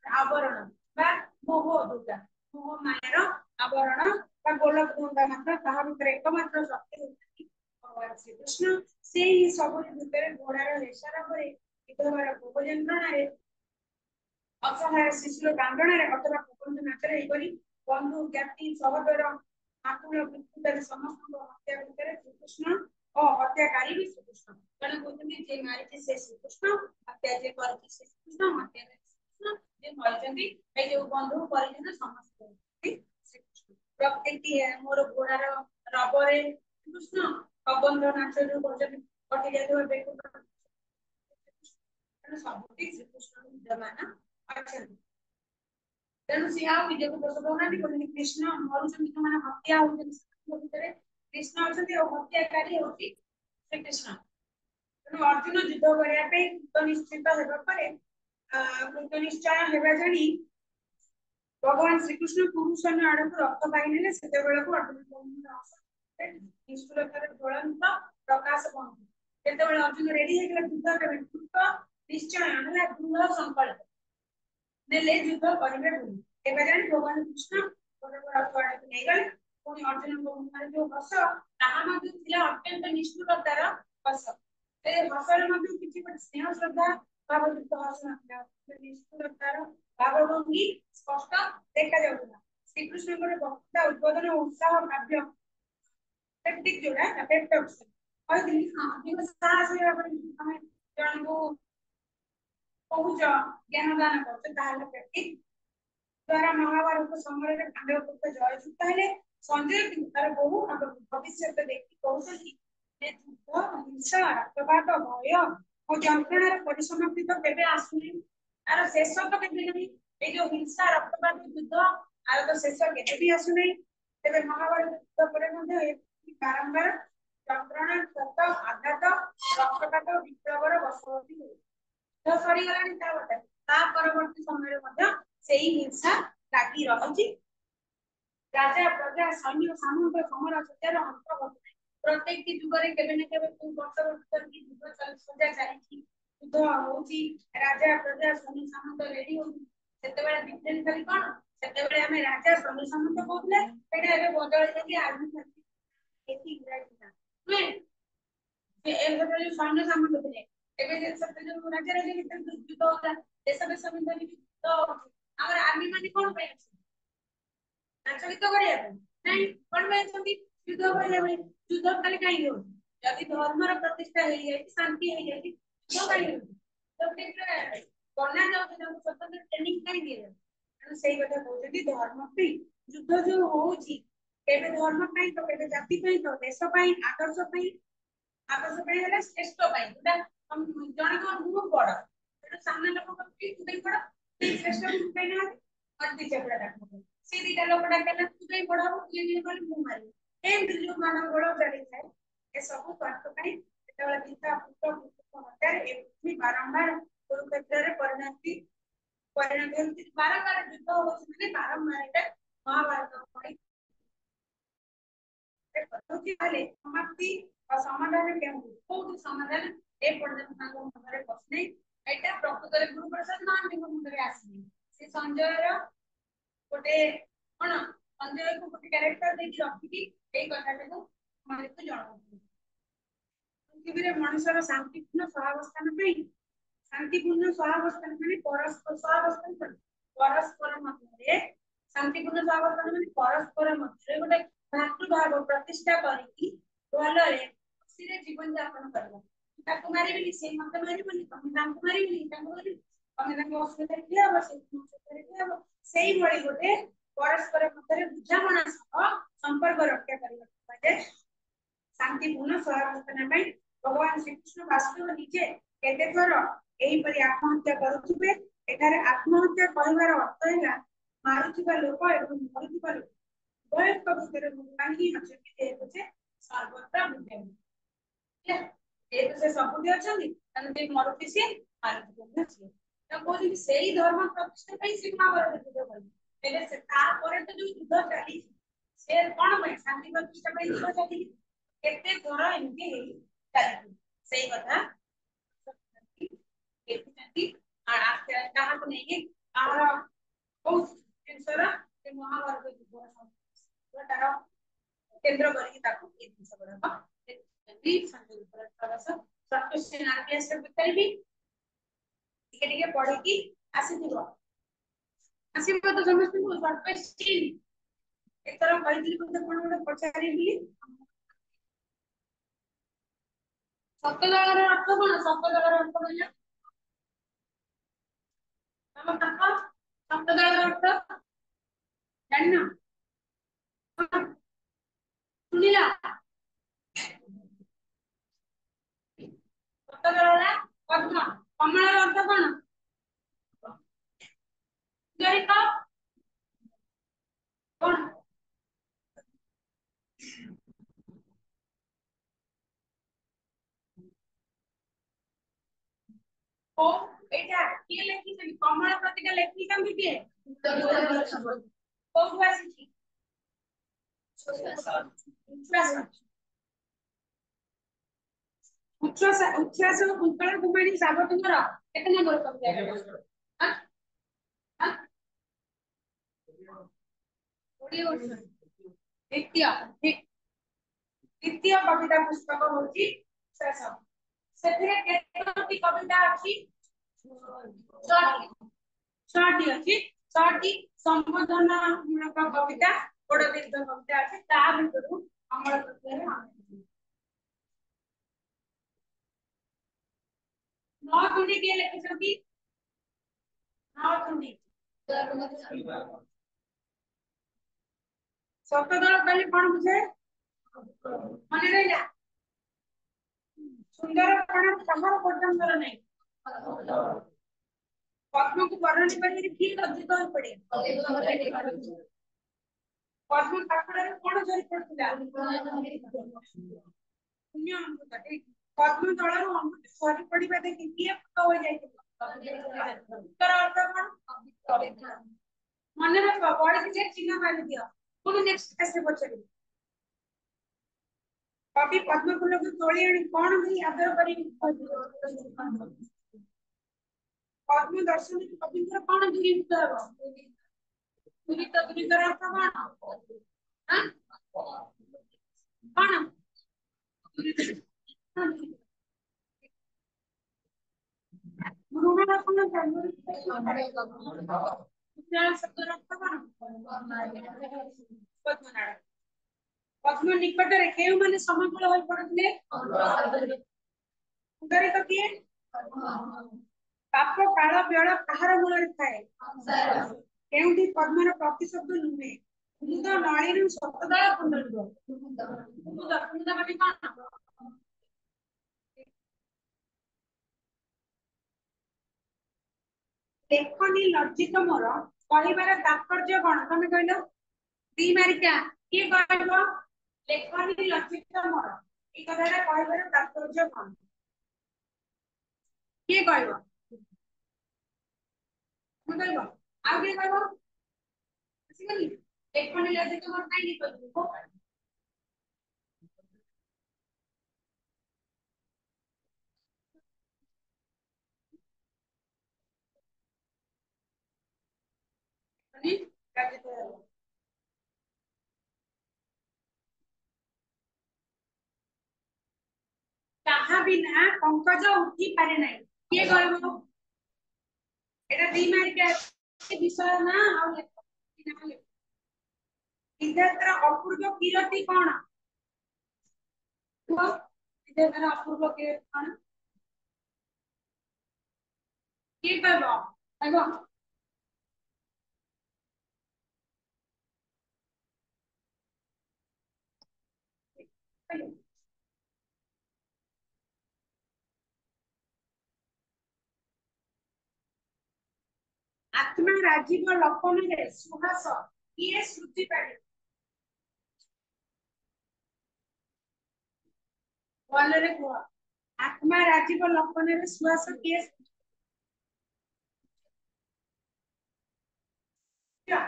आवरण बा मोह दुर्गा मोह मायर आवरण बा गोलक दुर्गा मात्र ताहा भितर एकमात्र शक्ति होती भगवान श्री कृष्ण से ही सब भितर घोड़ार रेशार परे विधवार भोग यंत्रणारे असहाय शिशुर कांदणारे अथवा प्रबंध नाचरे एपरि बंधु ज्ञाति सहोदर आकुल मृत्युदारी समस्त हत्या भितर श्रीकृष्ण और हत्याकारी भी श्रीकृष्ण तेणु कहते जे मारी से श्रीकृष्ण हत्या जे करछि श्रीकृष्ण हत्या श्रीकृष्ण जे मरिଛନ୍ତି ए जो बंधु परिजन समस्त श्रीकृष्ण प्रत्येक मोर घोड़ार रबरे कृष्ण प्रबंध नाच जो करछन कटि जाय बेको सबुठी श्रीकृष्ण विद्यमान अछन तेणु से आउ विजय को दर्शना कहते कृष्ण मरुचंदी जो माने हत्या होते भितर कृष्ण अछंती और हत्याकारी होती श्री कृष्ण तेणु अर्जुन युद्ध करने पे कृत निश्चित हेबा परे कृत निश्चय हेबा जानी भगवान श्री कृष्ण पुरुषन आड़क रक्त पाइले सेते बेला को अर्जुन निष्ठुरतार ज्वलंत प्रकाश बंधु केते बेला अर्जुन रेडी हे गेला युद्ध करे कृत निश्चय हला दृढ़ संकल्प नेले युद्ध करिवे बोली एबे जानि भगवान कृष्ण बड़ बड़ अथवाड़ नै गले पुनी अर्जुन को मुखर जो हस ताहा मध्ये थिला अत्यंत निष्ठुरतार हस ए हसर मध्ये किछि पण स्नेह श्रद्धा भावयुक्त हस नथिला निष्ठुरतार भावभंगी स्पष्ट देखा जाउला श्री कृष्ण को वक्ता उद्बोधन उत्साह काव्य टेक्निक जोड़ा अफेक्ट ऑप्शन और दिल्ली हां दिवस साहस होया पर हमें जन को पहुंच ज्ञान दान करते ताहले टेक्निक द्वारा महाभारत समर में पांडव पुत्र जय जुक्त हेले संजय तार बहु भविष्य देखि कहउछथि जे युद्ध हिंसा रक्तपात भय और जंत्रणार परिसमाप्ति तो केबे आसुनी तार शेष तो केबे नहीं ए जो हिंसा रक्तपात युद्ध आर तो शेष केबे भी आसु नहीं तेबे महाभारत युद्ध परे मध्ये बारंबार जंत्रणा क्षत आघात रक्तपात विप्लवर बसवती हुए तो सरी गलानी ता परवर्ती समय मध्ये सेही हिंसा लागी रही राजा प्रजा सैन्य सामंत समर सत्यार अंत प्रत्येक की जुगरे केबे न केबे तू वर्ष वर्ष की युद्ध सजा चली युद्ध होची राजा प्रजा सैन्य सामंत रेडी होची सेते बेला डिफरेंट करी कोन सेते बेला हमें राजा सैन्य सामंत कहले एटा एबे बदल जे आर्मी एती राजा वे ए बदल जो सैन्य सामंत थे एबे जे सते जो राजा राजा भीतर युद्ध होला देश देश में युद्ध ଆମର आर्मी माने कोन पे नाचलित करिया नहीं कोन पे छथि युद्ध करिया में युद्ध खाली काई हो यदि धर्मर प्रतिष्ठा हे जाय शांति हे जाय युद्ध काई हो तो फिर कोना जाउ जो स्वतंत्र ट्रेनिंग काई दिए सेही कथा कहउछथि धर्म पे युद्ध जो होउची केबे धर्म पई तो केबे जाति पई तो देश पई आदर्श पई हला श्रेष्ठ पई गुडा हम जण को बहुत बड़ तो सामने लोग को तू भी बड़ श्रेष्ठ पई ना अति चपड़ा डाको सी दिटा लोक डाकला तू भी बड़ाबो तू भी बोली मु मारी एम जो मानव बड़ चली थाए ए सब स्वार्थ पई जेतबेला पिता पुत्र पुत्र हत्यार एथि बारंबार कुरुक्षेत्र रे परिणति बारंबार युद्ध होछि माने बारंबार एटा महाभारत पई ताले समाप्ति और समाधान केमु कोउ समाधान ए पर्यंत तांको मुंडरे बसने एटा प्रकृत रे गुरु प्रसाद मान के मुंडरे आसी से संजय रो गोटे कोन संजय को गोटे कैरेक्टर दे रखि ए कथा को माने को जणाउ पृथ्वी रे मनुष्यर शांतिपूर्ण सहावस्थान पे शांतिपूर्ण सहावस्थान माने परस्पर सहावस्थान परस्पर मध्य शांतिपूर्ण सहावस्थान माने परस्पर मध्य गोटे भातृभाव प्रतिष्ठा करी भलरे खुशी रे जीवन यापन करबो ताको मारिबेली से मते मारिबेली तमे ताको मारिबेली ताको मारिबेली तमे ताको अस्मिता किया बसे मुसे किया सेही भली गोटे परस्पर मध्य बुझामणा सह संपर्क रक्षा करबा पाजे शांतिपूर्ण सहावस्थान में भगवान श्री कृष्ण वास्तव निजे केते थर एही परि आत्महत्या करूथिबे एठारे आत्महत्या कहबार अर्थ हैला मारुथिबा लोक एवं मरुथिबा लोक बहुत कवितर मुक्तांगी अछति एतसे सर्वत्र विद्यमान एतसे सबुति अछति तने मरुति से मारुति अछि त कोली सेही धर्म प्रतिष्ठा पई से महाभारत युद्ध करी एले से ता परे तो जो युद्ध चली से कौन पे शांति प्रतिष्ठा पे दिवस चली केते थोर एमती हे चली सही कथा केते आ कहा को नहीं कि आर बहुत जिनसरा के महाभारत युद्ध तार केंद्र करके ताको ए जिनस गुडा भी संयोग परस क्वेश्चन आरपीएस रे बताइबी टिके पढ़ी की आसीथिबो आसीबो तो समस्त को क्वेश्चन एतर कहितली मते कोन गोटे पचारि बिली सप्तदଳର अर्थ कोन सप्तदଳର अर्थ କହିଲା ତମ କାକ सप्तदଳର अर्थ ଜାଣିନ ଶୁଣିଲା ସପ୍ତଦଳର ପଦ୍ମ କମଳର अर्थ कोन ଜରିକ कोन ओ एटा किए लेखि छै कमल प्रतिका लेखि केमति किए कोठु आसी उच्छ्वास उच्छ्वास कुंकल कुमारी साबतुमर केते नंबर कविता हां हां 20 वर्ष द्वितीय द्वितीय कविता पुस्तक होची शेष ସେଥିରେ କେତୋଟି କବିତା ଅଛି ଛଅଟି ଅଛି ଛଅଟି ସମ୍ବୋଧନ ମୂଳକ କବିତା ବଡ଼ ଦୀର୍ଘ କବିତା ଅଛି ତା ଭିତରୁ ଅମଳ ପ୍ରକ୍ରିୟାରେ नौ तुंडी किए लिखिछंती नौ तुंडी सप्तदल कहले कोन बुझे मने रहिला सुंदर कोन कमर पटंगर नै पद्म को वर्णन करिए की अधिक होई पड़े पद्म पाखरे कोन जरी पड़तिला पुण्य अमृत ठीक पद्म तळर अमृत सरी पड़िबा देखि किए पक हो जाय तर अर्थ कोन मने रख पढ़ी जे चिन्ह मारि दियो पुनी नेक्स्ट कैसे पछरी कवि पद्म फूल को तोड़ी आनी कौन भी आदर करी पद्म दर्शन कवि कौन दूरीभूत हेबो दूरीतर अर्थ कौन हां कौन गुरुना कोन जानवर उच्चारण शब्द अर्थ कौन पद्मनाड़ पद्म निकट रे केउ माने समग्र होई पड़थिले उदरे तो किए पाप काल बेळ कहार मूल थाए केउठी पद्मर प्रतिशब्द नुहे मुद नळीरु सप्तदळ कुंडलिब मुद कुंड माने कोन लेखनी लज्जित मोर कहिबार तात्पर्य कोन तमे कहलो दी मारिका के कहबो लेखनी लज्जित मोर ई कथाटा कहिबार तात्पर्य कोन के कहबो म कहबो आ के कहबो सिगली लेखनी लज्जित मोर काई नि कहबो अनि लज्जित ताहा बिना पंकज उठी पारे नाही के कहबो एटा दी मारिका विषय ना आ लेखनी ना विधातर अपूर्व कीर्ति कोन विधातर अपूर्व कीर्ति कोन के कहबो कहबो आत्मा राजीव लपन रे सुहास किए श्रुति पारे बोलरे को आत्मा राजीव लपन रे सुहास किए क्या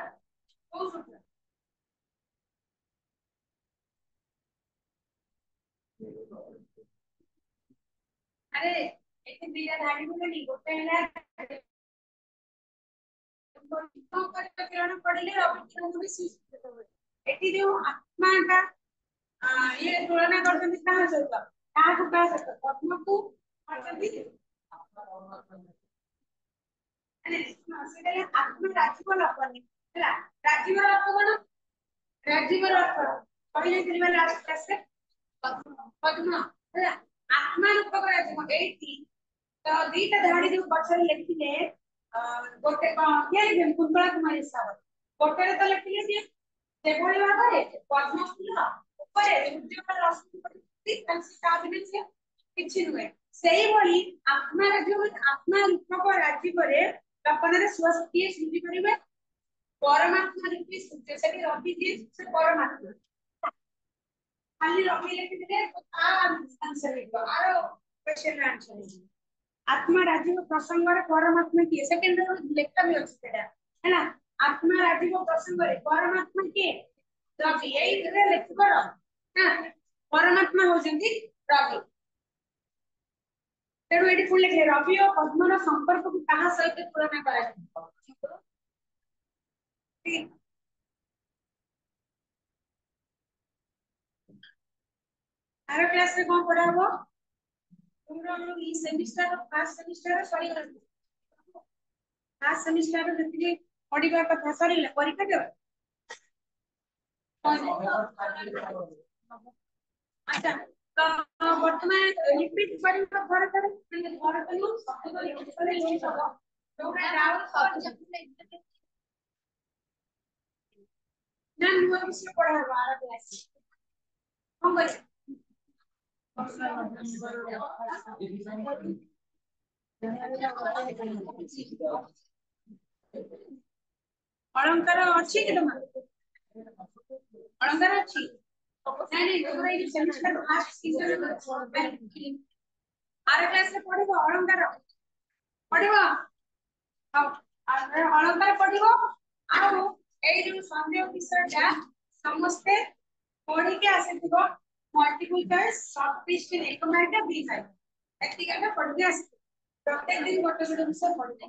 ओ सूत्र अरे एक दिया धाड़ी में नहीं गोटे है किरण पड़े रवि किरण भी सृष्टि हुए एटी जो आत्मा का ये तुलना करते कहाँ सहित क्या सहित पद्म को आत्मा राजीव लपनी है राजीव अर्थ कौन राजीव अर्थ कही लास्ट क्लास पद्म है आत्मा रूपक राजीव एटी तो दीटा धाड़ी जो पछरे लिखिले गोटे ये कुंतला कुमारी हिसाब गोटे तो लिखिले जे ସେଭଳି ଭାବରେ ପଦ୍ମଫୁଲ ଉପରେ ସୂର୍ଯ୍ୟଙ୍କ ରଶ୍ମି ପଡିଛି ତାଙ୍କ କାବିନେ ସେ କିଛି ନୁହେଁ ସେଇଭଳି ଆତ୍ମା ରାଜ୍ୟ ଆତ୍ମା ରୂପକ ରାଜୀବରେ କଳ୍ପନାରେ ସ୍ୱସ୍ତିଏ ସୃଷ୍ଟି କରିବେ ପରମାତ୍ମା ରୂପୀ ସୂର୍ଯ୍ୟ ସେଠି ରହିଛି ସେ ପରମାତ୍ମା ଖାଲି ରହି ଲେଖିଥିଲେ ଆନ୍ସର ହେଇଯିବ ଆର କ୍ୱେଶ୍ଚନ ଆନ୍ସର ହେଇଯିବ आत्मा राजीव प्रसंग परमात्मा किए सेकेंड लेखा भी अच्छी है ना आत्मा राजीव प्रसंग परमात्मा किए रवि यही लेख कर हां परमात्मा होजंती रवि तेणु एटी पुणी लिखे रवि और पद्मर संपर्क को कहा सहित तुलना करा आर क्लास रे कोन पढ़ा हो पूरा ई semester first semester sorry first semester जति पढ़िबा कथा सरीला परीक्षा दे अच्छा तो वर्तमान रिपीट करी तो घर करे घर करू सब तो रिपीट करे ये सब जोड़ा डाउट सब ना नुआ विषय पढ़ा है 12 क्लास हम करे अलंकार अछि कि तमा अलंकार अछि नहीं नहीं तोरा ये सेमिस्टर फर्स्ट सीजन आर क्लास रे पढ़िबो अलंकार पढ़िबो अलंकार पढ़िबो आरो एई जो संदेह विषयटा समस्ते पढ़ी के आसीथिबो मल्टीपल चॉइस शॉर्ट क्वेश्चन एक मार्क दी जाय प्रैक्टिकल पढ़ के आसी प्रत्येक दिन गोटे गोटे विषय पढ़ते